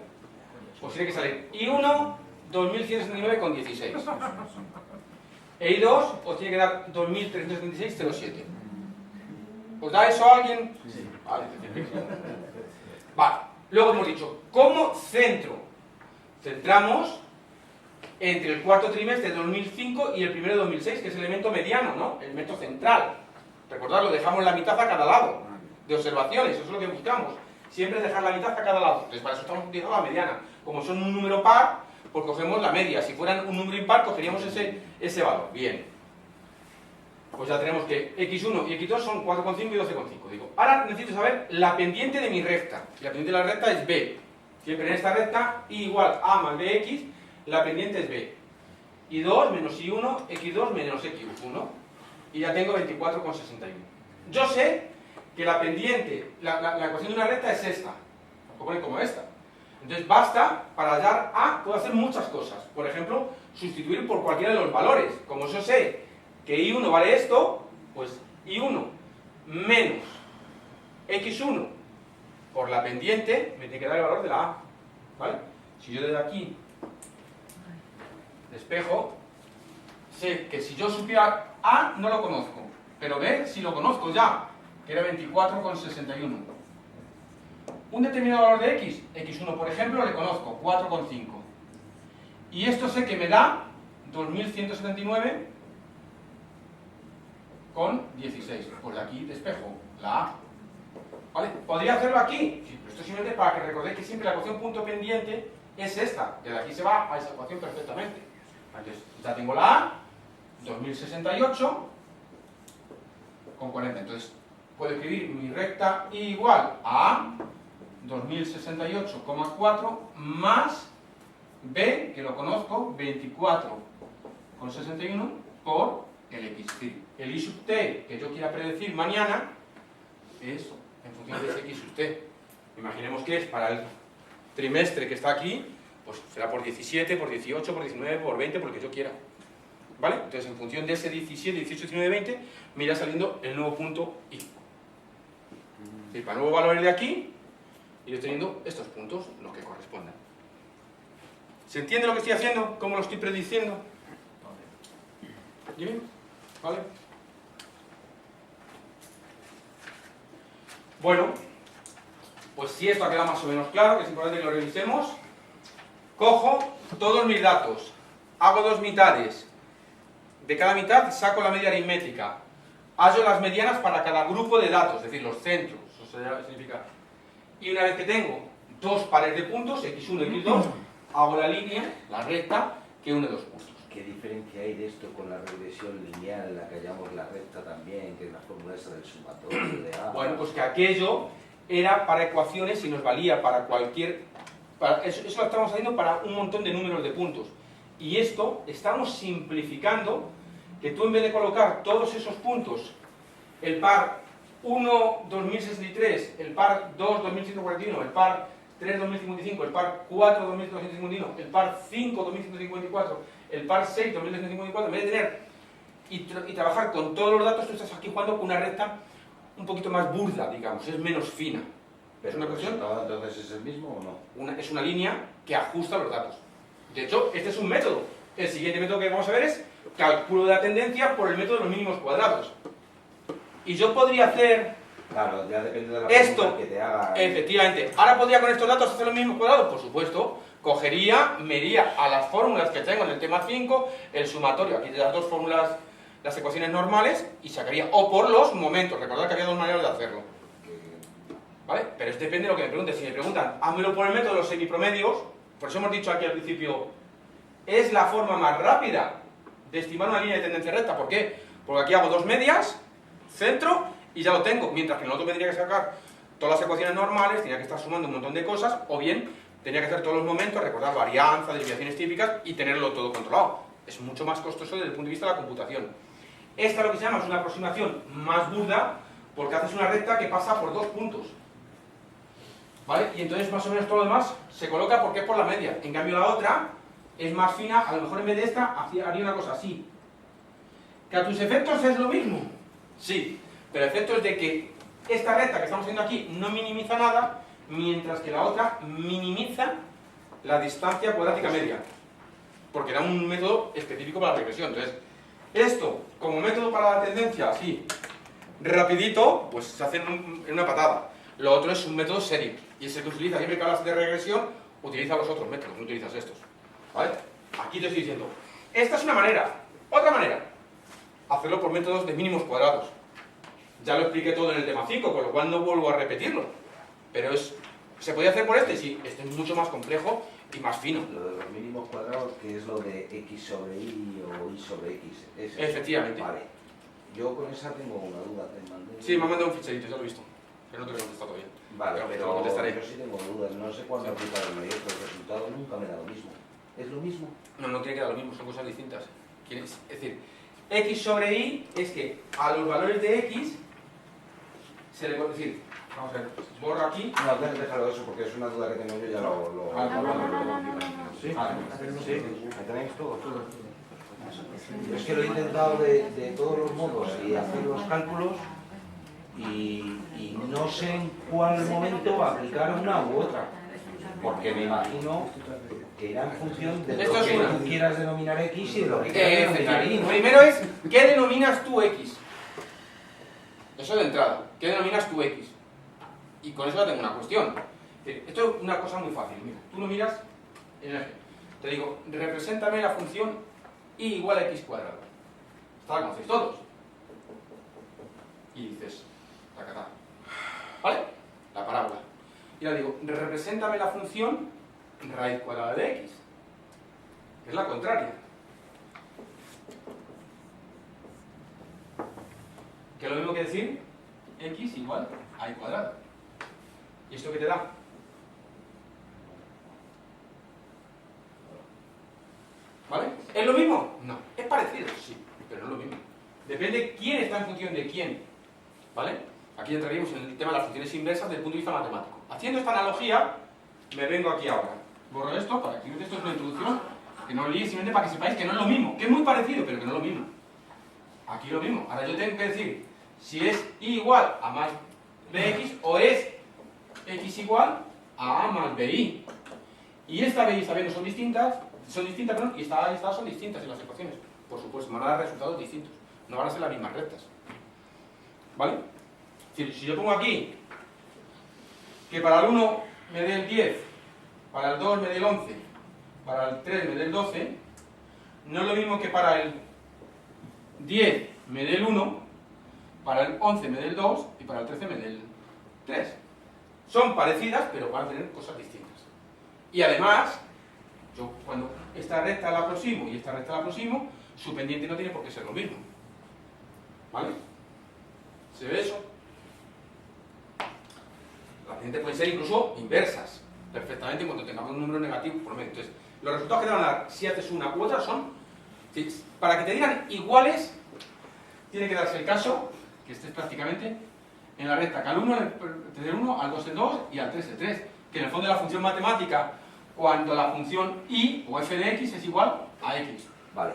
A: pues tiene que salir I1, 2169,16. E I2 os tiene que dar 2376,07. ¿Os da eso a alguien? Sí. Vale. Vale. Luego hemos dicho, como centro, centramos entre el cuarto trimestre de 2005 y el primero de 2006, que es el elemento mediano, ¿no? El elemento central. Recordadlo, dejamos la mitad a cada lado de observaciones, eso es lo que buscamos. Siempre dejar la mitad a cada lado. Entonces, para eso estamos utilizando la mediana. Como son un número par, pues cogemos la media. Si fueran un número impar, cogeríamos ese valor. Bien. Pues ya tenemos que x1 y x2 son 4,5 y 12,5. Digo, ahora necesito saber la pendiente de mi recta. Y la pendiente de la recta es b. Siempre en esta recta, y igual a más bx, la pendiente es b. y2 menos i1, x2 menos x1. Y ya tengo 24,61. Yo sé que la pendiente, la ecuación de una recta es esta. Lo pone como esta. Entonces basta, para hallar a, puedo hacer muchas cosas. Por ejemplo, sustituir por cualquiera de los valores. Como yo sé que i1 vale esto, Pues y1 menos x1 por la pendiente me tiene que dar el valor de la a, ¿vale? Si yo desde aquí despejo, sé que si yo supiera a no lo conozco, pero b sí lo conozco ya, que era 24,61. Un determinado valor de x, x1 por ejemplo, le conozco, 4,5. Y esto sé que me da 2179,16. Pues de aquí despejo la a. ¿Vale? ¿Podría hacerlo aquí? Sí, pero esto simplemente para que recordéis que siempre la ecuación punto pendiente es esta. Que de aquí se va a esa ecuación perfectamente. Entonces, ya tengo la a, 2068,40. Entonces, puedo escribir mi recta igual a 2068,4 más b, que lo conozco, 24,61 por el x. Es decir, el i sub t que yo quiera predecir mañana es en función de ese x sub t. Imaginemos que es para el trimestre que está aquí, pues será por 17, por 18, por 19, por 20, por lo que yo quiera. ¿Vale? Entonces, en función de ese 17, 18, 19, 20, me irá saliendo el nuevo punto i. Es decir, para nuevos valores de aquí, iré teniendo estos puntos, los que correspondan. ¿Se entiende lo que estoy haciendo? ¿Cómo lo estoy prediciendo? ¿Bien? ¿Vale? Bueno, pues si esto ha quedado más o menos claro, que es importante que lo revisemos, cojo todos mis datos, hago dos mitades, de cada mitad saco la media aritmética, hallo las medianas para cada grupo de datos, es decir, los centros, eso significa. Y una vez que tengo dos pares de puntos, x1 y x2, hago la línea, la recta, que une dos puntos.
C: ¿Qué diferencia hay de esto con la regresión lineal en la que hallamos la recta también, que es la fórmula esa del sumatorio de A?
A: Bueno, pues que aquello era para ecuaciones y nos valía para cualquier... eso lo estamos haciendo para un montón de números de puntos. Y esto estamos simplificando, que tú en vez de colocar todos esos puntos, el par 1, 2063, el par 2, 2141, el par 3, 2055, el par 4, 2251, el par 5, 2154, el par 6, 2254, en vez de tener y trabajar con todos los datos, tú estás aquí jugando con una recta un poquito más burda, digamos, es menos fina.
C: ¿Pero
A: ¿Es una cuestión?
C: entonces es el mismo o no?
A: Es una línea que ajusta los datos. De hecho, este es un método. El siguiente método que vamos a ver es cálculo de la tendencia por el método de los mínimos cuadrados. Y yo podría hacer...
C: Claro, ya depende de la
A: esto,
C: pregunta que te haga.
A: Efectivamente. ¿Ahora podría con estos datos hacer los mínimos cuadrados? Por supuesto. Cogería, me iría a las fórmulas que tengo en el tema 5, el sumatorio, aquí de las dos fórmulas, las ecuaciones normales, y sacaría, o por los momentos. Recordad que había dos maneras de hacerlo. ¿Vale? Pero depende de lo que me pregunten. Si me preguntan, házmelo por el método de los semipromedios, por eso hemos dicho aquí al principio, es la forma más rápida de estimar una línea de tendencia recta. ¿Por qué? Porque aquí hago dos medias, centro, y ya lo tengo. Mientras que en el otro tendría que sacar todas las ecuaciones normales, tenía que estar sumando un montón de cosas, o bien tenía que hacer todos los momentos, recordar varianza, desviaciones típicas y tenerlo todo controlado. Es mucho más costoso desde el punto de vista de la computación. Esta lo que se llama es una aproximación más burda, porque haces una recta que pasa por dos puntos. ¿Vale? Y entonces más o menos todo lo demás se coloca porque es por la media. En cambio la otra es más fina, a lo mejor en vez de esta haría una cosa así. ¿Que a tus efectos es lo mismo? Sí, pero efectos de que esta recta que estamos haciendo aquí no minimiza nada, mientras que la otra minimiza la distancia cuadrática media. Porque era un método específico para la regresión. Entonces, esto como método para la tendencia, así, rapidito, pues se hace en una patada. Lo otro es un método serio. Y es el que utiliza, siempre que hablas de regresión, utiliza los otros métodos, no utilizas estos. ¿Vale? Aquí te estoy diciendo, esta es una manera. Otra manera, hacerlo por métodos de mínimos cuadrados. Ya lo expliqué todo en el tema 5, con lo cual no vuelvo a repetirlo. Pero ¿se podía hacer por este? Sí, este es mucho más complejo y más fino.
C: Lo de los mínimos cuadrados, que es lo de x sobre y o y sobre x.
A: Efectivamente.
C: Vale. Yo con esa tengo una duda. Te mandé...
A: Sí, me ha mandado un ficherito, ya lo he visto. Pero no te lo he contestado todavía.
C: Vale,
A: pero lo contestaré.
C: yo sí tengo dudas. No sé cuándo aplicarlo. Y el resultado nunca me da lo mismo. ¿Es lo mismo?
A: No, no tiene que dar lo mismo, son cosas distintas. Es decir, x sobre y es que a los valores de x se le puede decir, vamos a ver, borro aquí.
C: No, déjalo eso porque es una duda que tengo yo, ya lo
A: Ah,
C: tengo aquí.
A: sí.
C: ¿Me tenéis todo? Es que lo he intentado de todos los modos y hacer los cálculos y no sé en cuál momento aplicar una u otra, porque me imagino que irá en función de lo que tú quieras denominar X y de lo que quieras denominar Y, ¿no?
A: Primero es, ¿qué denominas tú X? Eso de entrada, ¿qué denominas tú X? Y con eso ya tengo una cuestión. Esto es una cosa muy fácil. Mira, tú lo miras en el eje. Te digo, represéntame la función y igual a x cuadrado. Esta la conocéis todos. Y dices, tacatá. ¿Vale? La parábola. Y ahora digo, represéntame la función raíz cuadrada de x. Que es la contraria. Que es lo mismo que decir x igual a y cuadrado. ¿Y esto qué te da? ¿Vale? ¿Es lo mismo? No. ¿Es parecido? Sí, pero no es lo mismo. Depende quién está en función de quién. ¿Vale? Aquí entraríamos en el tema de las funciones inversas desde el punto de vista matemático. Haciendo esta analogía, me vengo aquí ahora. Borro esto para que esto es una introducción, que no os líe, simplemente para que sepáis que no es lo mismo, que es muy parecido, pero que no es lo mismo. Aquí lo mismo. Ahora yo tengo que decir si es y igual a más bx o es x igual a más bi. Y esta b y esta b no son distintas, perdón, y esta A y esta A son distintas en las ecuaciones. Por supuesto, van a dar resultados distintos. No van a ser las mismas rectas. ¿Vale? Es decir, si yo pongo aquí que para el 1 me dé el 10, para el 2 me dé el 11, para el 3 me dé el 12, no es lo mismo que para el 10 me dé el 1, para el 11 me dé el 2 y para el 13 me dé el 3. Son parecidas, pero van a tener cosas distintas. Y además, yo cuando esta recta la aproximo y esta recta la aproximo, su pendiente no tiene por qué ser lo mismo. ¿Vale? ¿Se ve eso? Las pendientes pueden ser incluso inversas, perfectamente, cuando tengamos un número negativo por medio. Entonces, los resultados que te van a dar si haces una u otra son, para que te digan iguales, tiene que darse el caso que estés prácticamente en la recta, que al 1 te dé el 1, al 2 el 2 y al 3 el 3. Que en el fondo de la función matemática, cuando la función y o f de x es igual a x.
C: Vale.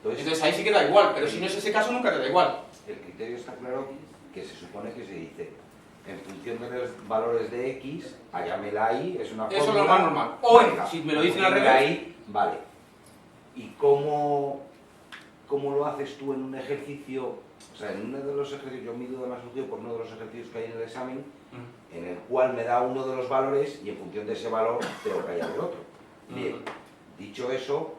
A: Entonces ahí sí queda igual, pero si no es ese caso nunca te da igual.
C: El criterio está claro, que se supone que se dice en función de los valores de x, halláme la y, es una fórmula.
A: Eso es lo más normal. O
C: venga,
A: si me lo dicen al
C: la
A: revés.
C: y, vale. ¿Y cómo lo haces tú en un ejercicio? O sea, en uno de los ejercicios, yo mido además por uno de los ejercicios que hay en el examen, en el cual me da uno de los valores y en función de ese valor tengo que hallar el otro. Bien, dicho eso,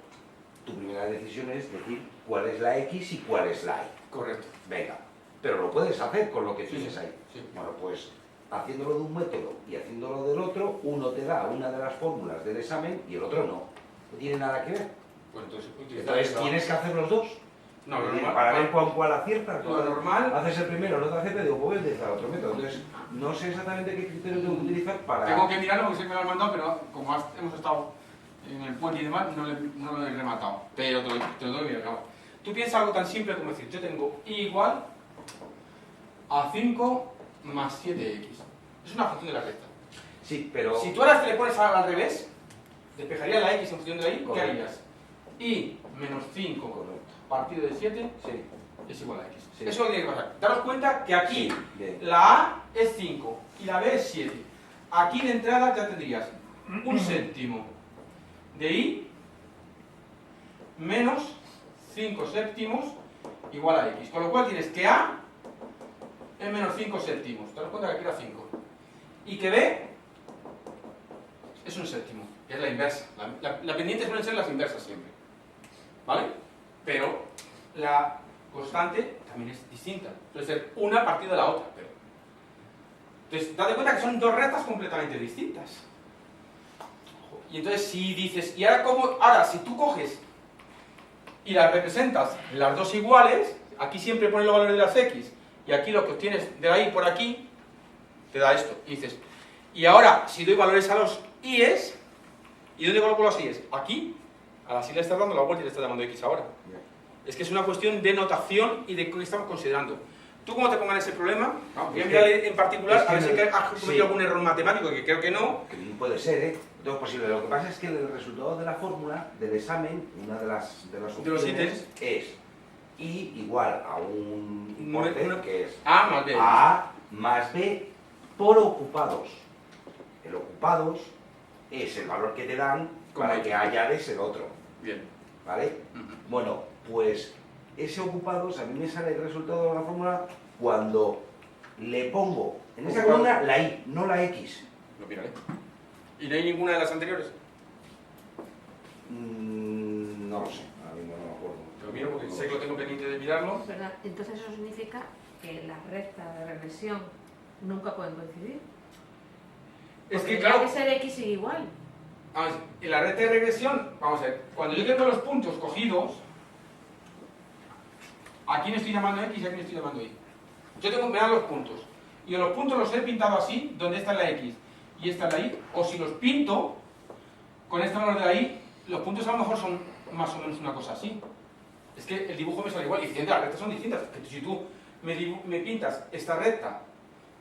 C: tu primera decisión es decir cuál es la x y cuál es la y.
A: Correcto.
C: Venga, pero lo puedes hacer con lo que tienes ahí.
A: Sí.
C: Bueno, pues haciéndolo de un método y haciéndolo del otro, uno te da una de las fórmulas del examen y el otro no. No tiene nada que ver.
A: Pues entonces
C: Tienes que hacer los dos.
A: No, lo normal,
C: para ver cuál aciertas.
A: Lo normal.
C: Haces el primero, no te aciertas, digo, pues voy a utilizar otro método. Entonces, no sé exactamente qué criterio tengo que utilizar para...
A: Tengo que mirarlo porque sé que me lo han mandado, pero como hemos estado en el puente y demás, no lo he rematado. Pero te lo tengo que mirar. Tú piensas algo tan simple como decir, yo tengo y igual a 5 más 7x. Es una función de la recta.
C: Sí, pero...
A: Si tú ahora te le pones al revés, despejaría la x en función de la y, ¿qué
C: Correcto.
A: harías? Y menos 5
C: Correcto.
A: partido de 7
C: Sí.
A: es igual a x.
C: Sí.
A: Eso es lo que tiene que pasar. Daros cuenta que aquí
C: Sí, bien.
A: la a es 5 y la b es 7. Aquí de entrada ya tendrías un séptimo de y menos 5 séptimos igual a x. Con lo cual tienes que a es menos 5 séptimos. Te das cuenta que aquí era 5. Y que b es un séptimo, que es la inversa. La pendiente suelen ser las inversas siempre. ¿Vale? Pero la constante también es distinta. Suele ser una partida de la otra. Pero... Entonces, date cuenta que son dos rectas completamente distintas. Y entonces si dices, ¿y ahora cómo? Ahora, si tú coges y las representas las dos iguales, aquí siempre pones los valores de las x, y aquí lo que obtienes de ahí por aquí, te da esto. Y dices, y ahora, si doy valores a los i's, ¿y dónde coloco los i's? Aquí, a la si le estás dando la vuelta y le estás llamando x ahora. Es que es una cuestión de notación y de qué estamos considerando. Tú cuando te pongan ese problema, voy a mirar en particular a ver si has cometido algún error matemático, que creo que no.
C: Que bien puede ser, ¿eh? Todo es posible. Lo que pasa es que el resultado de la fórmula del examen, una de las opciones es I igual a un importe que es A más B por ocupados. El ocupados es el valor que te dan para que añades el otro.
A: Bien.
C: ¿Vale? Bueno, pues ese ocupados a mí me sale el resultado de la fórmula cuando le pongo en esa columna la I, no la X.
A: Lo miraré. ¿Y no hay ninguna de las anteriores?
C: No lo sé, ahora mismo no me acuerdo.
A: Lo miro porque sé que lo tengo pendiente de mirarlo.
D: ¿Verdad? Entonces eso significa que las rectas de regresión nunca pueden coincidir.
A: Es que,
D: Porque
A: claro,
D: tiene que ser X y igual.
A: vamos, en la recta de regresión, vamos a ver, cuando yo tengo los puntos cogidos, ¿a quién estoy llamando X y a quién estoy llamando Y? Me dan los puntos. Y los puntos los he pintado así, donde está la X y esta es la Y, o si los pinto con este valor de la Y, los puntos a lo mejor son más o menos una cosa así. Es que el dibujo me sale igual, y las rectas son distintas. Que si tú me pintas esta recta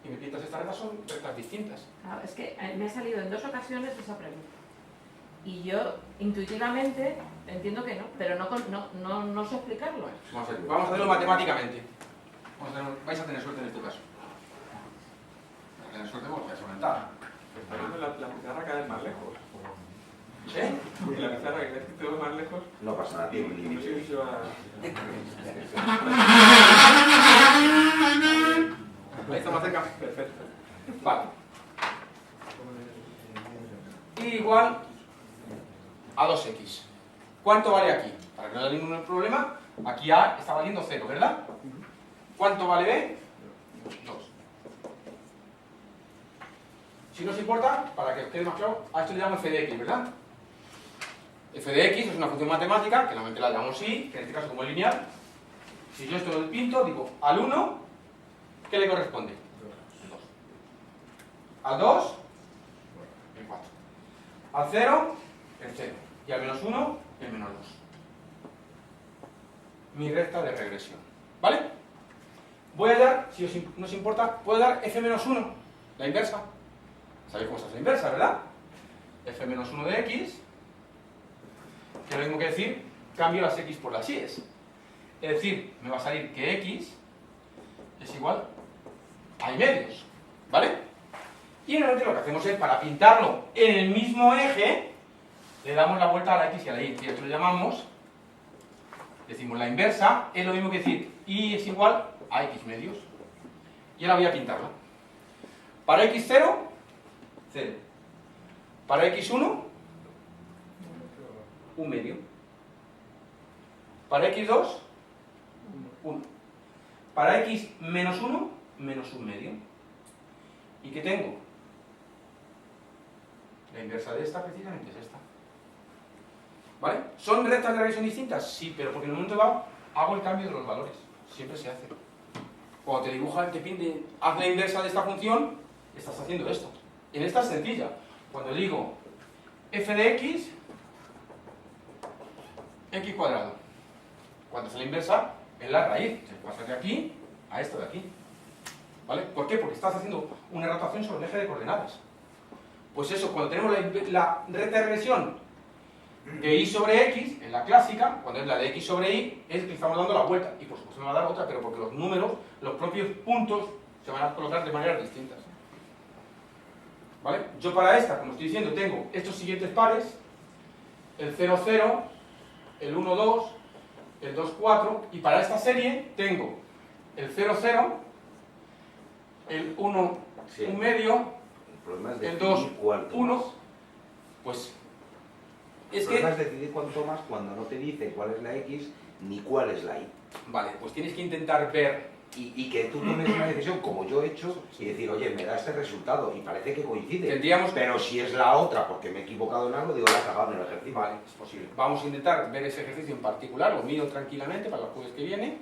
A: y me pintas esta recta, son rectas distintas.
D: Claro, es que me ha salido en 2 ocasiones esa pregunta. Y yo intuitivamente entiendo que no, pero no sé explicarlo.
A: Vamos a hacerlo matemáticamente. Vais a tener suerte en este caso. Vais a tener suerte porque vais a aumentar.
E: La pizarra cada vez más lejos.
A: ¿Sí?
E: Y la pizarra que ves que te veo más lejos.
C: No pasa nada, tiene un
E: No
C: límite.
E: sé si va.
A: Ahí está más cerca.
E: Perfecto.
A: Vale. Y igual a 2x. ¿Cuánto vale aquí? Para que no haya ningún problema, aquí A está valiendo 0, ¿verdad? ¿Cuánto vale B? 2. Si no os importa, para que os quede más claro, a esto le llamo f de x, ¿verdad? F de x es una función matemática, que normalmente la llamamos y, que en este caso como es lineal. Si yo esto lo pinto, digo, al 1, ¿qué le corresponde? El 2. Al 2, el 4. Al 0, el 0. Y al menos 1, el menos 2. Mi recta de regresión. ¿Vale? Voy a dar, si no os importa, puedo dar f menos 1, la inversa. ¿Sabéis cómo está la inversa, verdad? F menos 1 de x, que es lo mismo que decir, cambio las x por las y. Es decir, me va a salir que x es igual a y medios, ¿vale? Y normalmente lo que hacemos es, para pintarlo en el mismo eje, le damos la vuelta a la x y a la y. Y esto lo llamamos, decimos la inversa, es lo mismo que decir y es igual a x medios. Y ahora voy a pintarla. Para x0, 0. Para x1, 1 medio. Para x2, 1. Para x menos 1, menos 1 medio. ¿Y qué tengo? La inversa de esta precisamente es esta. ¿Vale? ¿Son rectas de regresión distintas? Sí, pero porque en un momento dado hago el cambio de los valores. Siempre se hace. Cuando te dibujan, te piden, haz la inversa de esta función, estás haciendo esto. En esta es sencilla. Cuando digo f de x, x cuadrado. Cuando es la inversa, es la raíz. Se pasa de aquí a esto de aquí. ¿Vale? ¿Por qué? Porque estás haciendo una rotación sobre el eje de coordenadas. Pues eso, cuando tenemos la recta de regresión de y sobre x, en la clásica, cuando es la de x sobre y, es que estamos dando la vuelta. Y por supuesto me va a dar otra, pero porque los números, los propios puntos, se van a colocar de maneras distintas. ¿Vale? Yo para esta, como estoy diciendo, tengo estos siguientes pares, el 0, 0, el 1, 2, el 2, 4, y para esta serie tengo el 0, 0, el 1,
C: Sí.
A: 1 medio, el 2, 1, pues es
C: el
A: que...
C: problema es decidir cuánto más cuando no te dice cuál es la X ni cuál es la Y.
A: Vale, pues tienes que intentar ver...
C: Y que tú tomes una decisión como yo he hecho y decir, oye, me da este resultado y parece que coincide.
A: Tendríamos...
C: Pero si es la otra porque me he equivocado en algo, digo, la he cagado en el ejercicio.
A: Vale, es posible. Vamos a intentar ver ese ejercicio en particular, lo miro tranquilamente para los jueves que viene,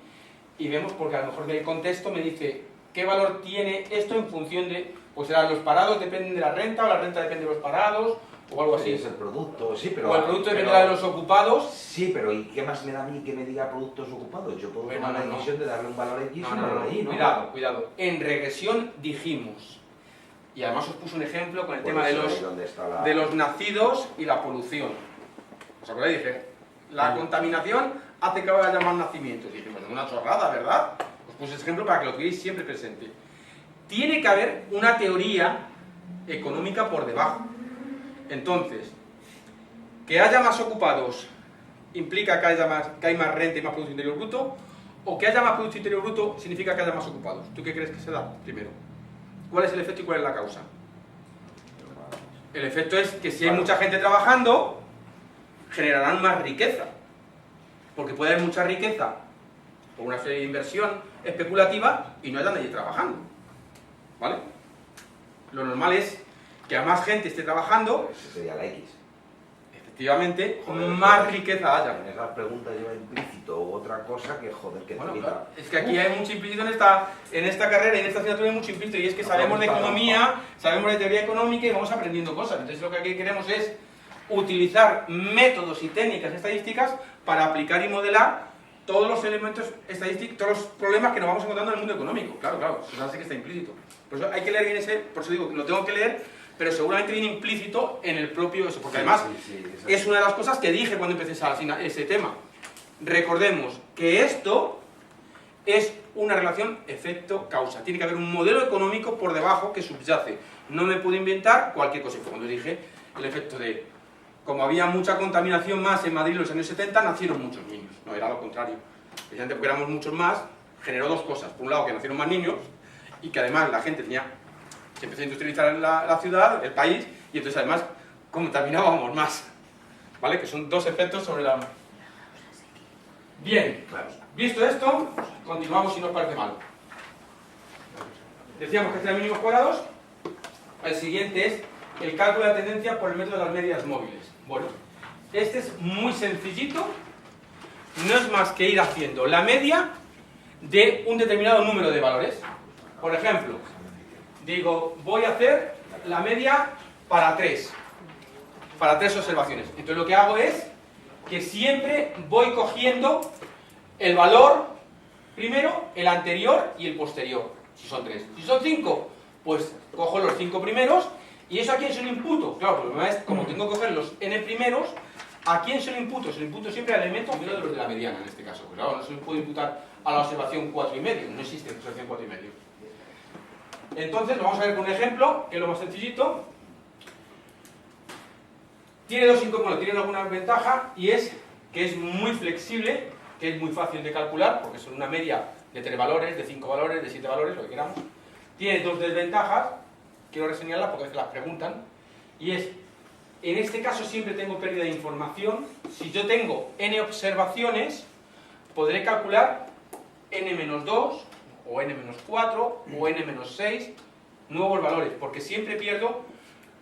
A: y vemos, porque a lo mejor del contexto me dice qué valor tiene esto en función de, pues será los parados dependen de la renta, o la renta depende de los parados, o algo así.
C: Es el producto, sí, pero...
A: O el producto dependerá de los ocupados.
C: Sí, pero ¿y qué más me da a mí que me diga productos ocupados? Yo puedo
A: Bueno,
C: tomar la
A: no.
C: decisión de darle un valor X y un
A: No,
C: valor Y, ¿no?
A: cuidado, cuidado. En regresión dijimos Y además os puse un ejemplo con el
C: Por
A: tema de
C: eso ahí
A: los,
C: donde está la-
A: de los nacidos y la polución. ¿Os acordáis? Dije, la contaminación hace que haya más nacimientos. Y dije, pues es una chorrada, ¿verdad? Os puse ese ejemplo para que lo tengáis siempre presente. Tiene que haber una teoría económica por debajo. Entonces, que haya más ocupados implica que hay más renta y más Producto Interior Bruto, o que haya más Producto Interior Bruto significa que haya más ocupados. ¿Tú qué crees que se da primero? ¿Cuál es el efecto y cuál es la causa? El efecto es que si hay mucha gente trabajando, generarán más riqueza. Porque puede haber mucha riqueza por una serie de inversión especulativa y no haya nadie trabajando. ¿Vale? Lo normal es que a más gente esté trabajando,
C: Esa sería la X.
A: efectivamente,
C: Joder,
A: más
C: joder.
A: riqueza haya.
C: En esa pregunta lleva implícito otra cosa que joder que
A: Bueno,
C: telita.
A: claro, es que aquí hay mucho implícito en esta carrera y en esta asignatura hay mucho implícito, y es que sabemos de economía, sabemos de teoría económica y vamos aprendiendo cosas. Entonces lo que aquí queremos es utilizar métodos y técnicas estadísticas para aplicar y modelar todos los elementos estadísticos, todos los problemas que nos vamos encontrando en el mundo económico. Claro, claro, eso hace que está implícito. Por eso hay que leer bien por eso digo que lo tengo que leer, pero seguramente viene implícito en el propio eso, porque además es una de las cosas que dije cuando empecé ese tema. Recordemos que esto es una relación efecto-causa. Tiene que haber un modelo económico por debajo que subyace. No me puedo inventar cualquier cosa. Fue cuando dije el efecto de, como había mucha contaminación más en Madrid en los años 70, nacieron muchos niños. No, era lo contrario. Precisamente porque éramos muchos más, generó dos cosas. Por un lado, que nacieron más niños, y que además la gente se empezó a industrializar en la ciudad, el país, y entonces además contaminábamos más. ¿Vale? Que son dos efectos sobre la... Bien, visto esto, continuamos si nos parece mal. Decíamos que este era mínimos cuadrados. El siguiente es el cálculo de la tendencia por el método de las medias móviles. Bueno, este es muy sencillito. No es más que ir haciendo la media de un determinado número de valores. Por ejemplo, digo, voy a hacer la media para tres observaciones. Entonces lo que hago es que siempre voy cogiendo el valor primero, el anterior y el posterior, si son 3. Si son 5, pues cojo los 5 primeros. ¿Y eso a quién se lo imputo? Claro, el problema es, como tengo que coger los n primeros, ¿a quién se lo imputo? Se lo imputo siempre al elemento primero de los de la mediana, en este caso. Pues claro, no se lo puedo imputar a la observación 4,5, no existe observación 4,5. Entonces, lo vamos a ver con un ejemplo, que es lo más sencillito. Tiene dos inconvenientes, tiene alguna ventaja, y es que es muy flexible, que es muy fácil de calcular, porque son una media de 3 valores, de 5 valores, de 7 valores, lo que queramos. Tiene dos desventajas, quiero reseñarlas porque a veces las preguntan, y es, en este caso siempre tengo pérdida de información. Si yo tengo n observaciones, podré calcular n-2, o n-4, o n-6 nuevos valores, porque siempre pierdo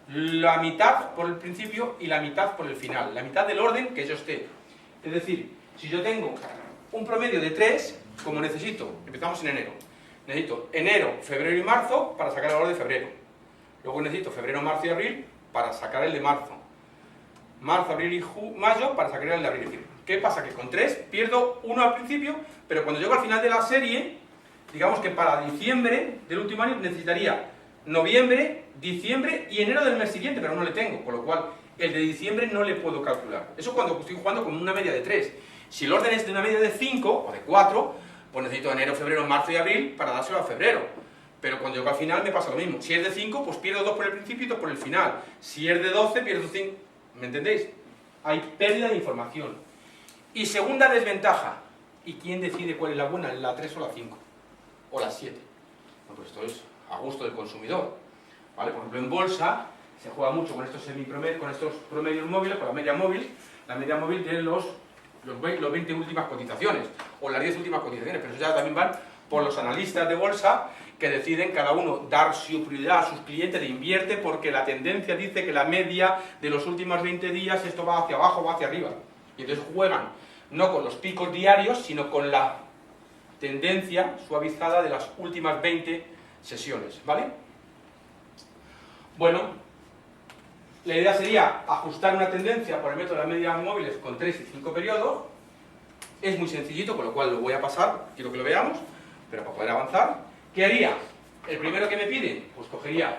A: la mitad por el principio y la mitad por el final, la mitad del orden que yo esté. Es decir, si yo tengo un promedio de 3, como empezamos en enero, necesito enero, febrero y marzo para sacar el valor de febrero. Luego necesito febrero, marzo y abril para sacar el de marzo. Marzo, abril y mayo para sacar el de abril. Es decir, ¿qué pasa? Que con 3 pierdo 1 al principio, pero cuando llego al final de la serie, digamos que para diciembre del último año necesitaría noviembre, diciembre y enero del mes siguiente, pero no le tengo, con lo cual el de diciembre no le puedo calcular. Eso cuando estoy jugando con una media de 3. Si el orden es de una media de 5 o de 4, pues necesito enero, febrero, marzo y abril para dárselo a febrero. Pero cuando llego al final me pasa lo mismo. Si es de 5, pues pierdo 2 por el principio y 2 por el final. Si es de 12, pierdo 5. ¿Me entendéis? Hay pérdida de información. Y segunda desventaja. ¿Y quién decide cuál es la buena? ¿La 3 o la 5? ¿O la 7? Bueno, pues esto es a gusto del consumidor. ¿Vale? Por ejemplo, en bolsa se juega mucho con estos promedios móviles, con la media móvil. La media móvil de los 20 últimas cotizaciones, o las 10 últimas cotizaciones, pero eso ya también van por los analistas de bolsa que deciden cada uno dar su prioridad a sus clientes de invierte porque la tendencia dice que la media de los últimos 20 días esto va hacia abajo o va hacia arriba. Y entonces juegan no con los picos diarios, sino con la tendencia suavizada de las últimas 20 sesiones, ¿vale? Bueno, la idea sería ajustar una tendencia por el método de las medias móviles con 3 y 5 periodos. Es muy sencillito, con lo cual lo voy a pasar, quiero que lo veamos, pero para poder avanzar. ¿Qué haría? El primero que me piden, pues cogería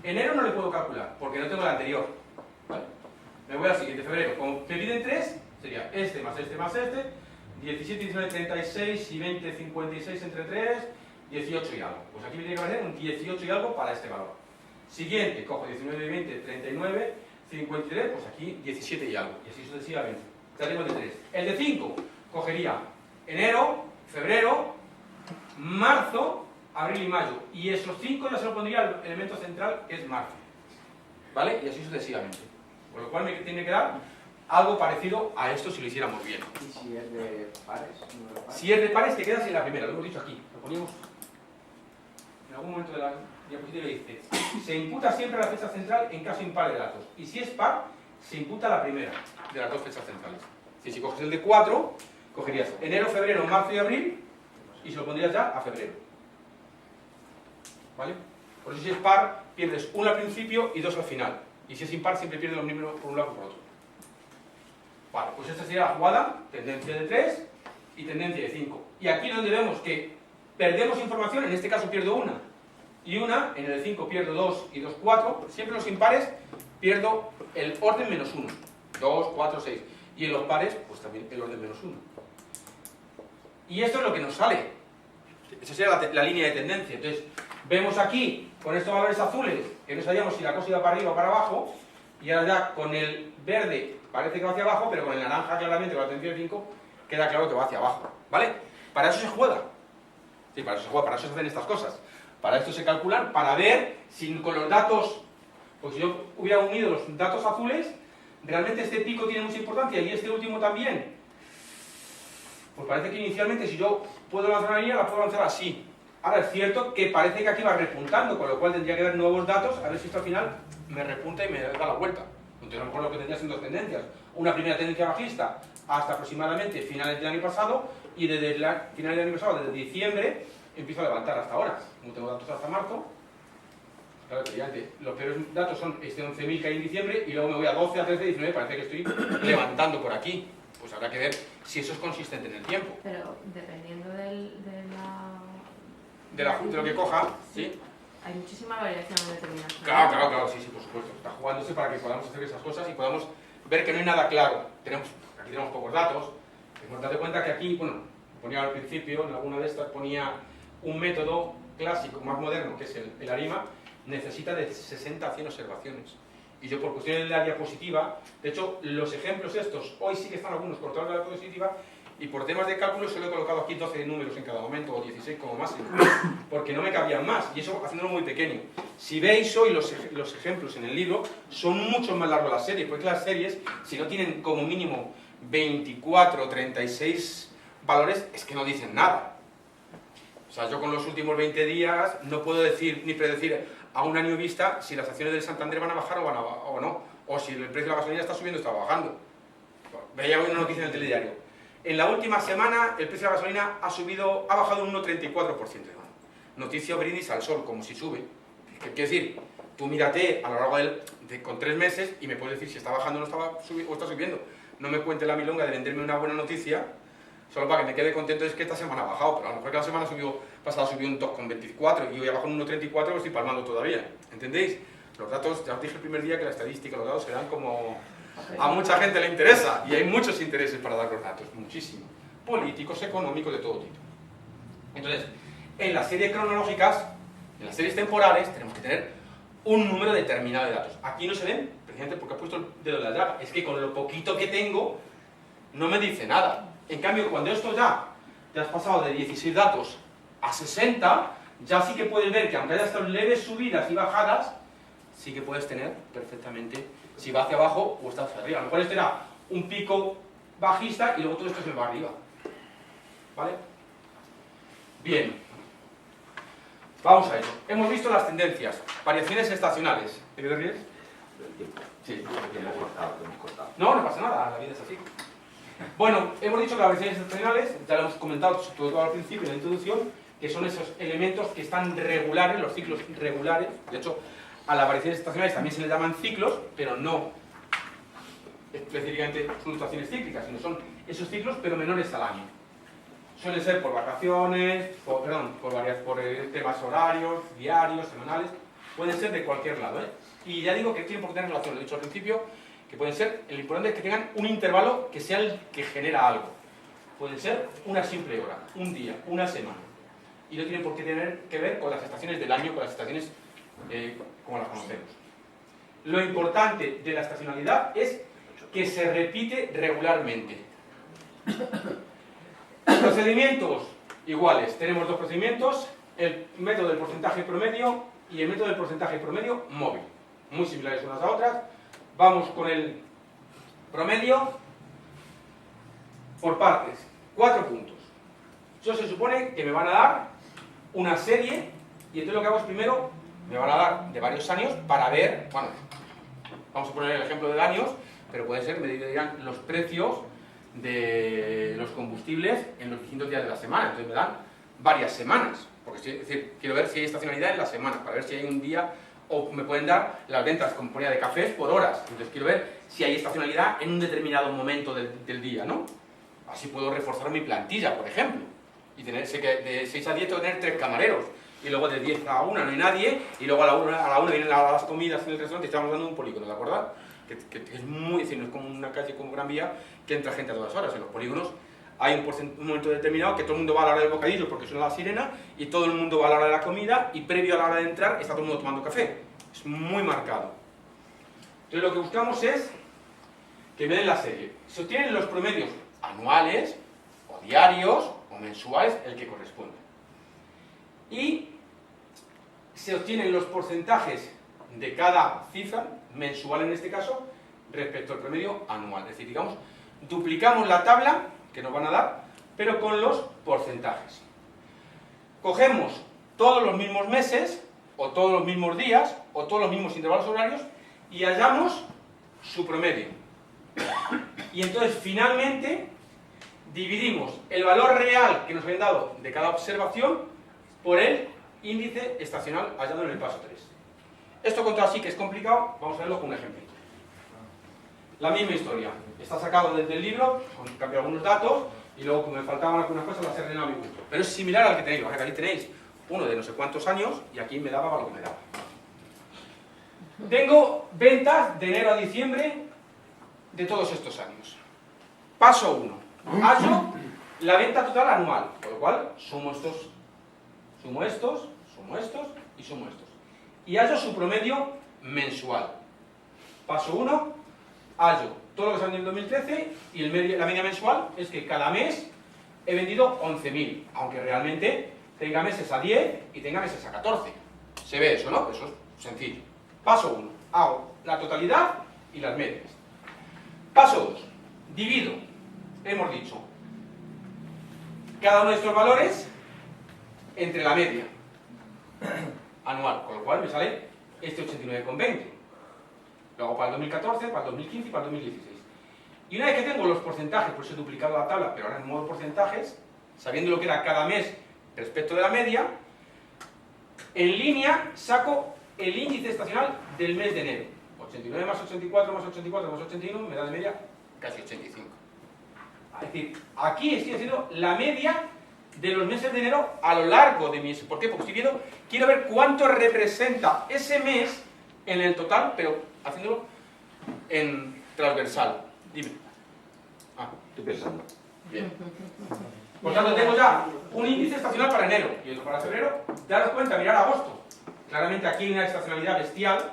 A: Enero no le puedo calcular, porque no tengo el anterior. ¿Vale? Me voy al siguiente, febrero. Como me piden 3, sería este más este más este, 17, 19, 36 y 20, 56 entre 3, 18 y algo. Pues aquí me tiene que valer un 18 y algo para este valor. Siguiente, cojo 19 y 20, 39, 53, pues aquí 17 y algo. Y así sucesivamente. Ya tengo el de 3. El de 5, cogería enero, febrero, marzo, abril y mayo. Y esos 5 ya se lo pondría al elemento central, que es marzo. ¿Vale? Y así sucesivamente. Con lo cual me tiene que dar algo parecido a esto si lo hiciéramos bien.
F: ¿Y si es de pares? ¿Número de pares?
A: Si es de pares, te quedas en la primera, lo hemos dicho aquí. Lo poníamos en algún momento de la diapositiva y dice: se imputa siempre la fecha central en caso impar de datos. Y si es par, se imputa la primera de las dos fechas centrales. Si coges el de 4, cogerías enero, febrero, marzo y abril y se lo pondrías ya a febrero. ¿Vale? Por eso si es par, pierdes 1 al principio y 2 al final. Y si es impar, siempre pierdes los números por un lado y por otro. Vale, pues esta sería la jugada, tendencia de 3 y tendencia de 5. Y aquí es donde vemos que perdemos información, en este caso pierdo 1 y 1, en el de 5 pierdo 2 y 2, 4. Siempre en los impares pierdo el orden menos 1. 2, 4, 6. Y en los pares, pues también el orden menos 1. Y esto es lo que nos sale. Esa sería la línea de tendencia. Entonces, vemos aquí, con estos valores azules, que no sabíamos si la cosa iba para arriba o para abajo, y ahora ya con el verde parece que va hacia abajo, pero con el naranja claramente, con la tendencia de 5, queda claro que va hacia abajo. ¿Vale? Para eso se juega. Sí, para eso se juega, para eso se hacen estas cosas. Para esto se calculan, para ver si con los datos, pues si yo hubiera unido los datos azules, realmente este pico tiene mucha importancia y este último también. Pues parece que inicialmente si yo puedo lanzar una línea, la puedo lanzar así. Ahora es cierto que parece que aquí va repuntando, con lo cual tendría que ver nuevos datos, a ver si esto al final me repunta y me da la vuelta. Entonces a lo mejor lo que tendría son dos tendencias. Una primera tendencia bajista hasta aproximadamente finales del año pasado, y desde finales del año pasado, desde diciembre, empiezo a levantar hasta ahora. Como tengo datos hasta marzo, claro, los peores datos son este 11.000 que hay en diciembre, y luego me voy a 12, a 13, 19, parece que estoy levantando por aquí. Pues habrá que ver si eso es consistente en el tiempo.
D: Pero dependiendo de
A: lo que coja, ¿sí?
D: Hay muchísima variación en determinadas.
A: Claro, sí, por supuesto. Está jugándose para que podamos hacer esas cosas y podamos ver que no hay nada claro. Aquí tenemos pocos datos. Hemos dado cuenta que aquí, bueno, ponía al principio, en alguna de estas ponía un método clásico, más moderno, que es el ARIMA, necesita de 60 a 100 observaciones. Y yo por cuestiones de la diapositiva, de hecho, los ejemplos estos, hoy sí que están algunos cortados de la diapositiva, y por temas de cálculo solo he colocado aquí 12 números en cada momento, o 16 como máximo, porque no me cabían más, y eso haciéndolo muy pequeño. Si veis hoy los ejemplos en el libro, son mucho más largos las series, porque las series, si no tienen como mínimo 24 o 36 valores, es que no dicen nada. O sea, yo con los últimos 20 días no puedo decir ni predecir a un año vista si las acciones del Santander van a bajar o no, o si el precio de la gasolina está subiendo o está bajando. Veía hoy una noticia en el telediario. En la última semana el precio de la gasolina ha bajado un 1,34%. Noticia brindis al sol, como si sube. ¿Qué quiere decir? Tú mírate a lo largo con 3 meses y me puedes decir si está bajando o está subiendo. No me cuente la milonga de venderme una buena noticia solo para que me quede contento. Es que esta semana ha bajado, pero a lo mejor que la semana pasada subió un 2,24 y hoy ha bajado un 1,34 y lo estoy palmando todavía. ¿Entendéis? Los datos, ya os dije el primer día que la estadística, los datos serán como... A mucha gente le interesa, y hay muchos intereses para dar los datos, muchísimo. Políticos, económicos, de todo tipo. Entonces, en las series cronológicas, en las series temporales, tenemos que tener un número determinado de datos. Aquí no se ven, precisamente porque he puesto el dedo en la llaga. Es que con lo poquito que tengo, no me dice nada. En cambio, cuando esto ya te has pasado de 16 datos a 60, ya sí que puedes ver que aunque haya estas leves subidas y bajadas, sí que puedes tener perfectamente si va hacia abajo o está hacia arriba. A lo mejor este era un pico bajista y luego todo esto se va arriba. ¿Vale? Bien. Vamos a ello. Hemos visto las tendencias, variaciones estacionales. ¿Te ríes? Sí. No pasa nada, la vida es así. Bueno, hemos dicho que las variaciones estacionales, ya lo hemos comentado sobre todo al principio en la introducción, que son esos elementos que están regulares, los ciclos regulares. De hecho, a las variaciones estacionales también se les llaman ciclos, pero no específicamente fluctuaciones cíclicas, sino son esos ciclos pero menores al año. Suelen ser por vacaciones, por temas horarios, diarios, semanales, pueden ser de cualquier lado, ¿eh? Y ya digo que tienen por qué tener relación, lo he dicho al principio, que pueden ser, el importante es que tengan un intervalo que sea el que genera algo. Pueden ser una simple hora, un día, una semana. Y no tienen por qué tener que ver con las estaciones del año, con las estaciones como las conocemos. Lo importante de la estacionalidad es que se repite regularmente. Procedimientos iguales. Tenemos dos procedimientos, el método del porcentaje promedio y el método del porcentaje promedio móvil. Muy similares unas a otras. Vamos con el promedio por partes. 4 puntos. Yo se supone que me van a dar una serie y entonces lo que hago es primero, me van a dar de varios años para ver, bueno, vamos a poner el ejemplo de años, pero puede ser, me dirán los precios de los combustibles en los distintos días de la semana. Entonces me dan varias semanas, porque es decir, quiero ver si hay estacionalidad en la semana, para ver si hay un día, o me pueden dar las ventas, como ponía, de cafés por horas. Entonces quiero ver si hay estacionalidad en un determinado momento del día, ¿no? Así puedo reforzar mi plantilla, por ejemplo. Y tener, sé que de 6 a 10 tengo que tener 3 camareros, y luego de 10 a 1 no hay nadie, y luego a la 1 vienen las comidas en el restaurante, y estamos dando un polígono, ¿de acuerdo? Que es muy, es decir, no es como una calle como Gran Vía que entra gente a todas horas. En los polígonos hay un momento determinado que todo el mundo va a la hora del bocadillo porque suena la sirena, y todo el mundo va a la hora de la comida, y previo a la hora de entrar está todo el mundo tomando café. Es muy marcado. Entonces lo que buscamos es que me den la serie. Se obtienen los promedios anuales, o diarios, o mensuales, el que corresponda. Y se obtienen los porcentajes de cada cifra, mensual en este caso, respecto al promedio anual. Es decir, digamos, duplicamos la tabla que nos van a dar, pero con los porcentajes. Cogemos todos los mismos meses, o todos los mismos días, o todos los mismos intervalos horarios, y hallamos su promedio. Y entonces, finalmente, dividimos el valor real que nos habían dado de cada observación por el índice estacional hallado en el paso 3. Esto contado así que es complicado, vamos a verlo con un ejemplo. La misma historia, está sacado desde el libro, con cambiado algunos datos, y luego como me faltaban algunas cosas las he rellenado a mi gusto. Pero es similar al que tenéis, aquí tenéis uno de no sé cuántos años, y aquí me daba para lo que me daba. Tengo ventas de enero a diciembre de todos estos años. Paso 1. Hallo la venta total anual, con lo cual sumo estos, sumo estos, sumo estos y sumo estos. Y hallo su promedio mensual. Paso 1, hallo todo lo que sale en el 2013 y la media mensual es que cada mes he vendido 11.000, aunque realmente tenga meses a 10 y tenga meses a 14. ¿Se ve eso, no? Eso es sencillo. Paso 1, hago la totalidad y las medias. Paso 2, divido, hemos dicho, cada uno de estos valores entre la media anual, con lo cual me sale este 89,20. Lo hago para el 2014, para el 2015 y para el 2016. Y una vez que tengo los porcentajes, por eso he duplicado la tabla, pero ahora en modo porcentajes, sabiendo lo que era cada mes respecto de la media, en línea saco el índice estacional del mes de enero. 89 más 84 más 84 más 81 me da de media casi 85. Es decir, aquí estoy haciendo la media de los meses de enero a lo largo de mi mes. ¿Por qué? Porque estoy viendo, quiero ver cuánto representa ese mes en el total, pero haciéndolo en transversal. Dime.
C: Estoy pensando.
A: Bien. Por tanto, tengo ya un índice estacional para enero y otro para febrero. Daros cuenta, mirar agosto. Claramente aquí hay una estacionalidad bestial.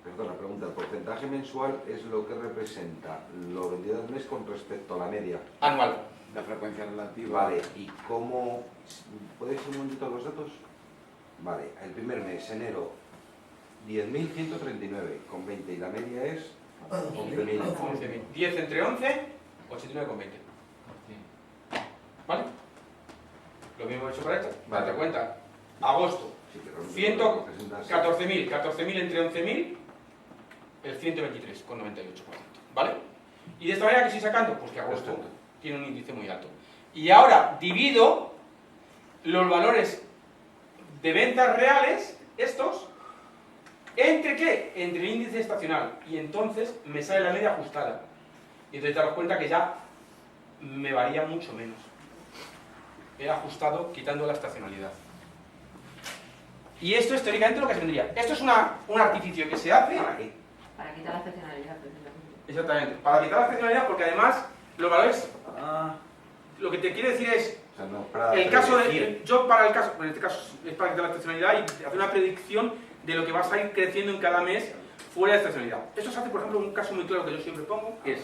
C: Perdona, pregunta, ¿el porcentaje mensual es lo que representa lo vendido al mes con respecto a la media?
A: Anual.
B: La frecuencia relativa.
C: Vale, ¿y cómo? ¿Puedes ir un momentito los datos? Vale, el primer mes, enero, 10.139,20 y la media es 11.000.
A: 11.000. 10 entre 11, 89,20. ¿Vale? Lo mismo he hecho para esto.
C: Vale.
A: Date cuenta. Agosto.
C: Sí, pero
A: 14.000. 14.000 entre 11.000, el 123,98%. ¿Vale? Y de esta manera que estoy sacando, pues que agosto tiene un índice muy alto. Y ahora divido los valores de ventas reales, estos, ¿entre qué? Entre el índice estacional. Y entonces me sale la media ajustada. Y entonces te das cuenta que ya me varía mucho menos. He ajustado quitando la estacionalidad. Y esto es teóricamente lo que se vendría. Esto es un artificio que se hace...
C: ¿Para qué?
D: Para quitar la excepcionalidad, precisamente.
A: Exactamente. Para quitar la excepcionalidad, porque además los valores... Lo que te quiere decir es...
C: O sea, no, para
A: El caso de...
C: predecir.
A: Yo para el caso... En este caso es para quitar la excepcionalidad y hacer una predicción de lo que vas a ir creciendo en cada mes fuera de excepcionalidad. Esto se hace, por ejemplo, un caso muy claro que yo siempre pongo, que es...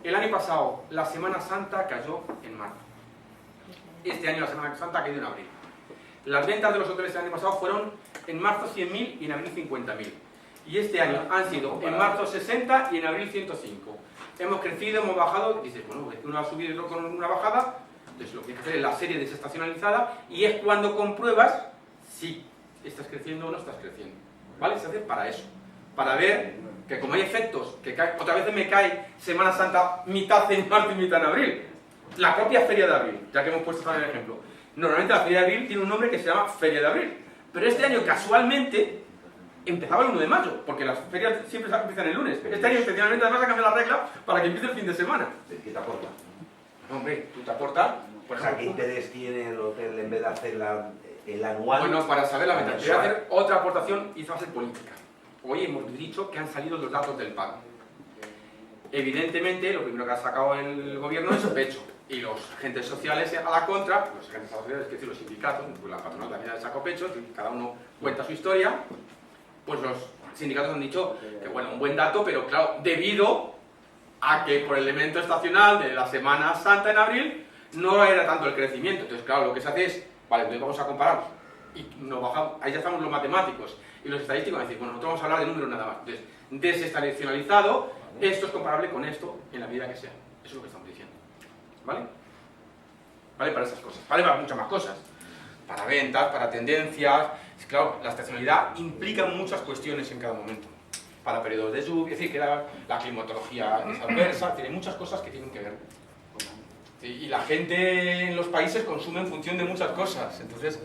A: El año pasado, la Semana Santa cayó en marzo. Este año la Semana Santa ha caído en abril. Las ventas de los hoteles del año pasado fueron en marzo 100.000 y en abril 50.000. Y este año han sido en marzo 60 y en abril 105. Hemos crecido, hemos bajado, dices, bueno, uno ha subido y otro con una bajada, entonces lo que hay que hacer es la serie desestacionalizada y es cuando compruebas si estás creciendo o no estás creciendo. ¿Vale? Se hace para eso. Para ver que como hay efectos, que otra vez me cae Semana Santa mitad en marzo y mitad en abril. La propia Feria de Abril, ya que hemos puesto también el ejemplo. Normalmente la Feria de Abril tiene un nombre que se llama Feria de Abril. Pero este año casualmente empezaba el 1 de mayo, porque las ferias siempre empiezan el lunes. Este año especialmente además ha cambiado la regla para que empiece el fin de semana.
C: ¿Qué te aporta?
A: Hombre, tú te aportas...
C: O sea, ¿qué interés tiene el hotel en vez de hacer el anual?
A: Bueno, para saber la meta, te voy a hacer otra aportación y va a ser política. Hoy hemos dicho que han salido los datos del paro. Evidentemente, lo primero que ha sacado el gobierno es pecho. Y los agentes sociales a la contra, los agentes sociales, es decir, los sindicatos, pues la patronal también ha sacado pecho, cada uno cuenta su historia, pues los sindicatos han dicho que bueno, un buen dato, pero claro, debido a que por el elemento estacional de la Semana Santa en abril no era tanto el crecimiento. Entonces, claro, lo que se hace es, vale, entonces vamos a comparar y nos bajamos, ahí ya estamos los matemáticos y los estadísticos van a decir, bueno, nosotros vamos a hablar de números nada más. Entonces, desestacionalizado, esto es comparable con esto en la medida que sea. Eso es lo que estamos diciendo. ¿Vale? ¿Vale? Para esas cosas. Vale para muchas más cosas. Para ventas, para tendencias. Claro, la estacionalidad implica muchas cuestiones en cada momento. Para periodos de lluvia, es decir, que la climatología es adversa, tiene muchas cosas que tienen que ver. Y la gente en los países consume en función de muchas cosas. Entonces,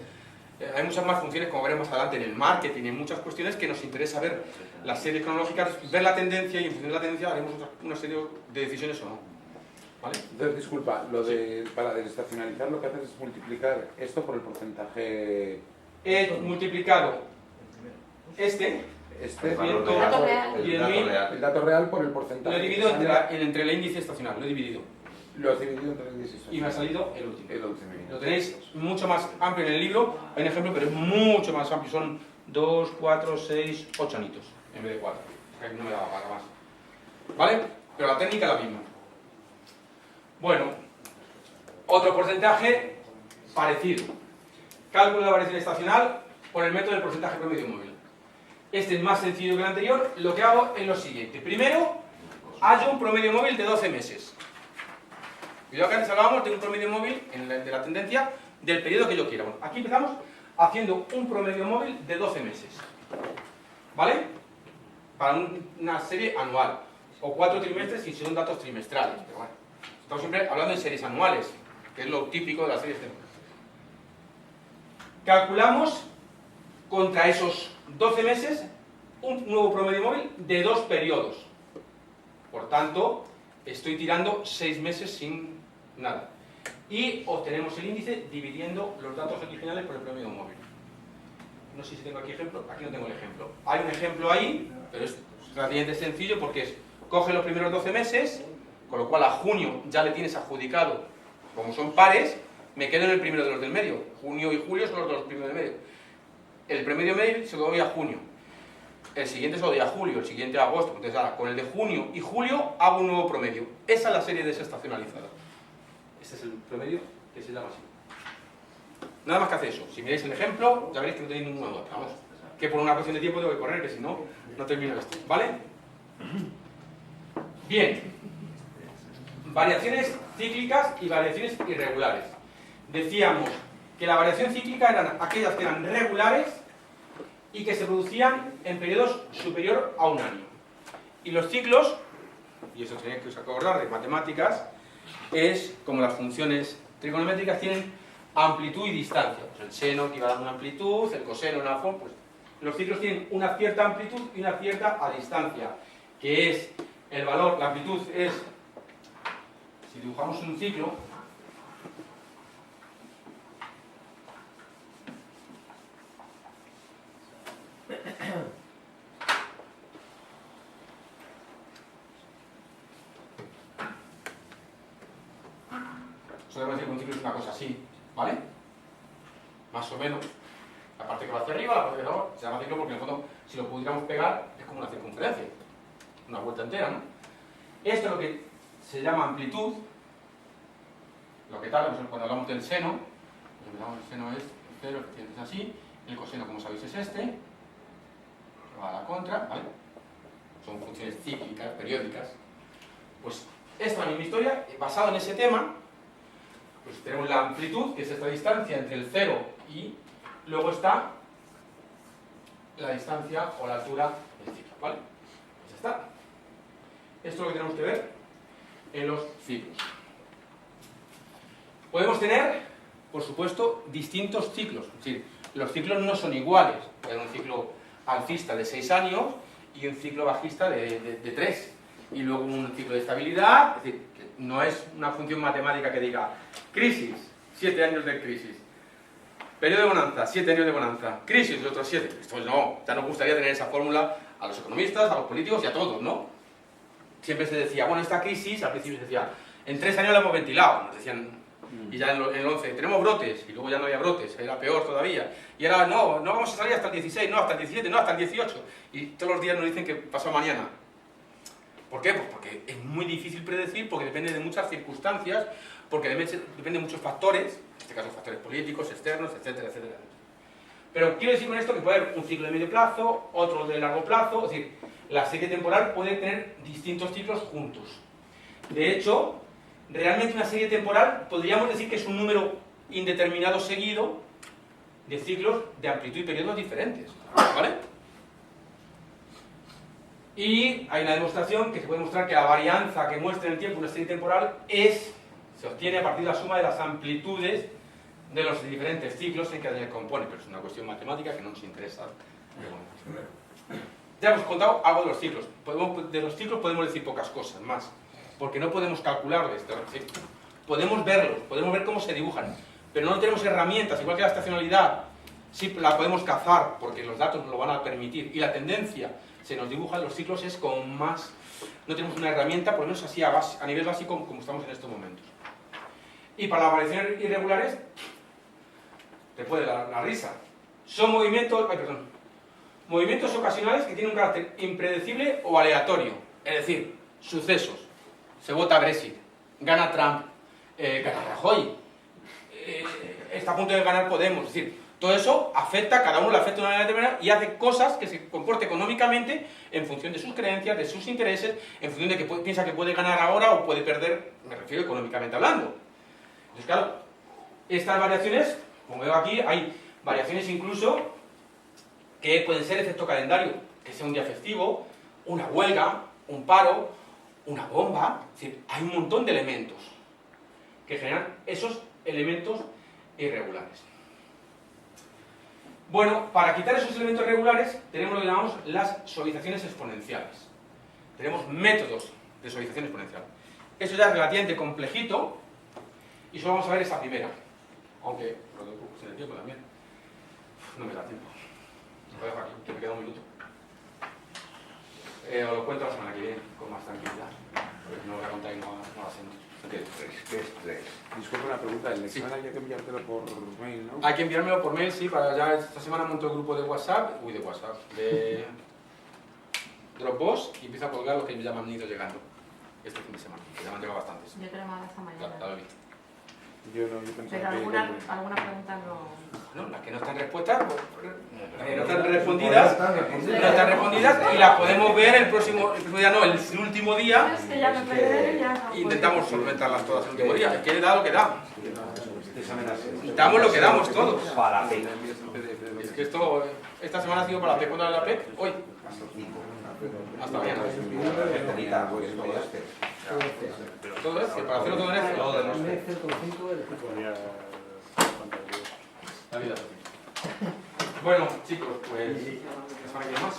A: hay muchas más funciones, como veremos más adelante, en el marketing, en muchas cuestiones que nos interesa ver las series cronológicas, ver la tendencia y en función de la tendencia haremos una serie de decisiones o no. ¿Vale?
B: Entonces, disculpa, para desestacionalizar lo que haces es multiplicar esto por el porcentaje...
A: He multiplicado este
C: El valor del
D: Dato
C: dato,
D: real.
C: el dato real.
B: el dato real por el porcentaje.
A: lo he dividido entre el índice estacional, lo he dividido.
B: Lo has dividido entre el 16.
A: Y me ha salido el último.
B: El 11.000.
A: Lo tenéis mucho más amplio en el libro, hay un ejemplo, pero es mucho más amplio, son 2, 4, 6, 8 anitos, en vez de 4. O sea, que no me daba para más. ¿Vale? Pero la técnica es la misma. Bueno, otro porcentaje parecido. Cálculo de la variación estacional por el método del porcentaje promedio móvil. Este es más sencillo que el anterior. Lo que hago es lo siguiente. Primero, hallo un promedio móvil de 12 meses. Cuidado que antes hablábamos de un promedio móvil de la tendencia del periodo que yo quiera. Bueno, aquí empezamos haciendo un promedio móvil de 12 meses. ¿Vale? Para una serie anual. O 4 trimestres si son datos trimestrales. Pero bueno, estamos siempre hablando de series anuales, que es lo típico de las series temporales. Calculamos contra esos 12 meses un nuevo promedio móvil de 2 periodos. Por tanto, estoy tirando 6 meses sin nada. Y obtenemos el índice dividiendo los datos originales por el promedio móvil. No sé si tengo aquí ejemplo, aquí no tengo el ejemplo. Hay un ejemplo ahí, pero es relativamente sencillo porque es, coge los primeros 12 meses, con lo cual a junio ya le tienes adjudicado, como son pares, me quedo en el primero de los del medio. Junio y julio son los dos primeros del medio. El promedio medio se lo doy a junio. El siguiente se lo doy a julio, el siguiente a agosto. Entonces ahora, con el de junio y julio hago un nuevo promedio. Esa es la serie desestacionalizada. Este es el promedio que se llama así. Nada más que hace eso. Si miráis el ejemplo, ya veréis que no tenéis ninguna duda. Vamos, que por una cuestión de tiempo tengo que correr, que si no, no termino esto. ¿Vale? Bien. Variaciones cíclicas y variaciones irregulares. Decíamos que la variación cíclica eran aquellas que eran regulares y que se producían en periodos superior a un año. Y los ciclos, y eso tenéis que acordar de matemáticas, es como las funciones trigonométricas tienen amplitud y distancia. Pues el seno que va dando una amplitud, el coseno una forma, pues los ciclos tienen una cierta amplitud y una cierta a distancia, que es el valor, la amplitud es, si dibujamos un ciclo, podemos decir que un ciclo es una cosa así, ¿vale? Más o menos. La parte que va hacia arriba, la parte que va hacia abajo, se llama ciclo porque en el fondo, si lo pudiéramos pegar, es como una circunferencia. Una vuelta entera, ¿no? Esto es lo que se llama amplitud. Lo que tal, cuando hablamos del seno, lo que hablamos del seno es 0, efectivamente es así. El coseno, como sabéis, es este. Va a la contra, ¿vale? Son funciones cíclicas, periódicas. Pues esta es la misma historia, basado en ese tema, pues tenemos la amplitud, que es esta distancia entre el 0 y luego está la distancia o la altura del ciclo, ¿vale? Pues ya está. Esto es lo que tenemos que ver en los ciclos. Podemos tener, por supuesto, distintos ciclos. Es decir, los ciclos no son iguales. Puede haber un ciclo alcista de 6 años y un ciclo bajista de 3. Y luego un ciclo de estabilidad. Es decir, que no es una función matemática que diga crisis, 7 años de crisis. Periodo de bonanza, 7 años de bonanza. Crisis, los otros 7. Esto no, ya nos gustaría tener esa fórmula a los economistas, a los políticos y a todos, ¿no? Siempre se decía, bueno, esta crisis, al principio se decía, en 3 años la hemos ventilado, nos decían, y ya en el 11, tenemos brotes, y luego ya no había brotes, era peor todavía, y ahora no vamos a salir hasta el 16, no, hasta el 17, no, hasta el 18, y todos los días nos dicen que pasó mañana. ¿Por qué? Pues porque es muy difícil predecir, porque depende de muchas circunstancias, porque depende de muchos factores, en este caso factores políticos, externos, etcétera, etcétera. Pero quiero decir con esto que puede haber un ciclo de medio plazo, otro de largo plazo, es decir, la serie temporal puede tener distintos ciclos juntos. De hecho, realmente una serie temporal podríamos decir que es un número indeterminado seguido de ciclos de amplitud y periodos diferentes, ¿vale? Y hay una demostración que se puede mostrar que la varianza que muestra en el tiempo una serie temporal se obtiene a partir de la suma de las amplitudes de los diferentes ciclos en que se compone, pero es una cuestión matemática que no nos interesa. Ya hemos contado algo de los ciclos. De los ciclos podemos decir pocas cosas más, porque no podemos calcularles. Podemos verlos, podemos ver cómo se dibujan, pero no tenemos herramientas, igual que la estacionalidad, sí la podemos cazar, porque los datos nos lo van a permitir, y la tendencia se nos dibuja en los ciclos es con más... No tenemos una herramienta, por lo menos así a nivel básico, como estamos en estos momentos. Y para las variaciones irregulares, te puede dar la risa. Son movimientos ocasionales que tienen un carácter impredecible o aleatorio. Es decir, sucesos. Se vota Brexit, gana Trump, gana Rajoy, está a punto de ganar Podemos. Es decir, todo eso afecta, cada uno le afecta de una manera determinada y hace cosas que se comporte económicamente en función de sus creencias, de sus intereses, en función de que piensa que puede ganar ahora o puede perder, me refiero económicamente hablando. Entonces, claro, estas variaciones, como veo aquí, hay variaciones incluso que pueden ser efecto calendario, que sea un día festivo, una huelga, un paro, una bomba. Es decir, hay un montón de elementos que generan esos elementos irregulares. Bueno, para quitar esos elementos regulares tenemos lo que llamamos las suavizaciones exponenciales. Tenemos métodos de suavización exponencial. Eso ya es relativamente complejito y solo vamos a ver esta primera. Aunque, en el tiempo también. No me da tiempo. Lo dejo aquí, que me queda un minuto. Os lo cuento la semana que viene, con más tranquilidad. Porque no lo voy a contar y no va a ser mucho.
B: Disculpa una pregunta, el examen hay que enviártelo por mail, ¿no?
A: Hay que enviármelo por mail, sí, para ya esta semana monto el grupo de WhatsApp, de Dropbox y empiezo a colgar los que ya me han ido llegando este fin de semana, que ya me han llegado bastantes.
D: Yo te lo mando esta mañana.
A: Ya lo he visto.
B: Yo pensaba
D: Pero alguna pregunta no...
A: No, las que no están respuestas, no están respondidas y las podemos ver el próximo día, no, el último día.
D: Es que ya me perderé y ya...
A: Intentamos solventarlas todas el último día. Es que da lo que da. Damos lo que damos todos.
C: Para la PEC.
A: Es que esta semana ha sido para la PEC. ¿Cuándo es la PEC? Hoy. Hasta mañana. Todo es, para hacerlo todo en Excel. Todo en Excel. La vida. Bueno, chicos, pues la semana que viene más.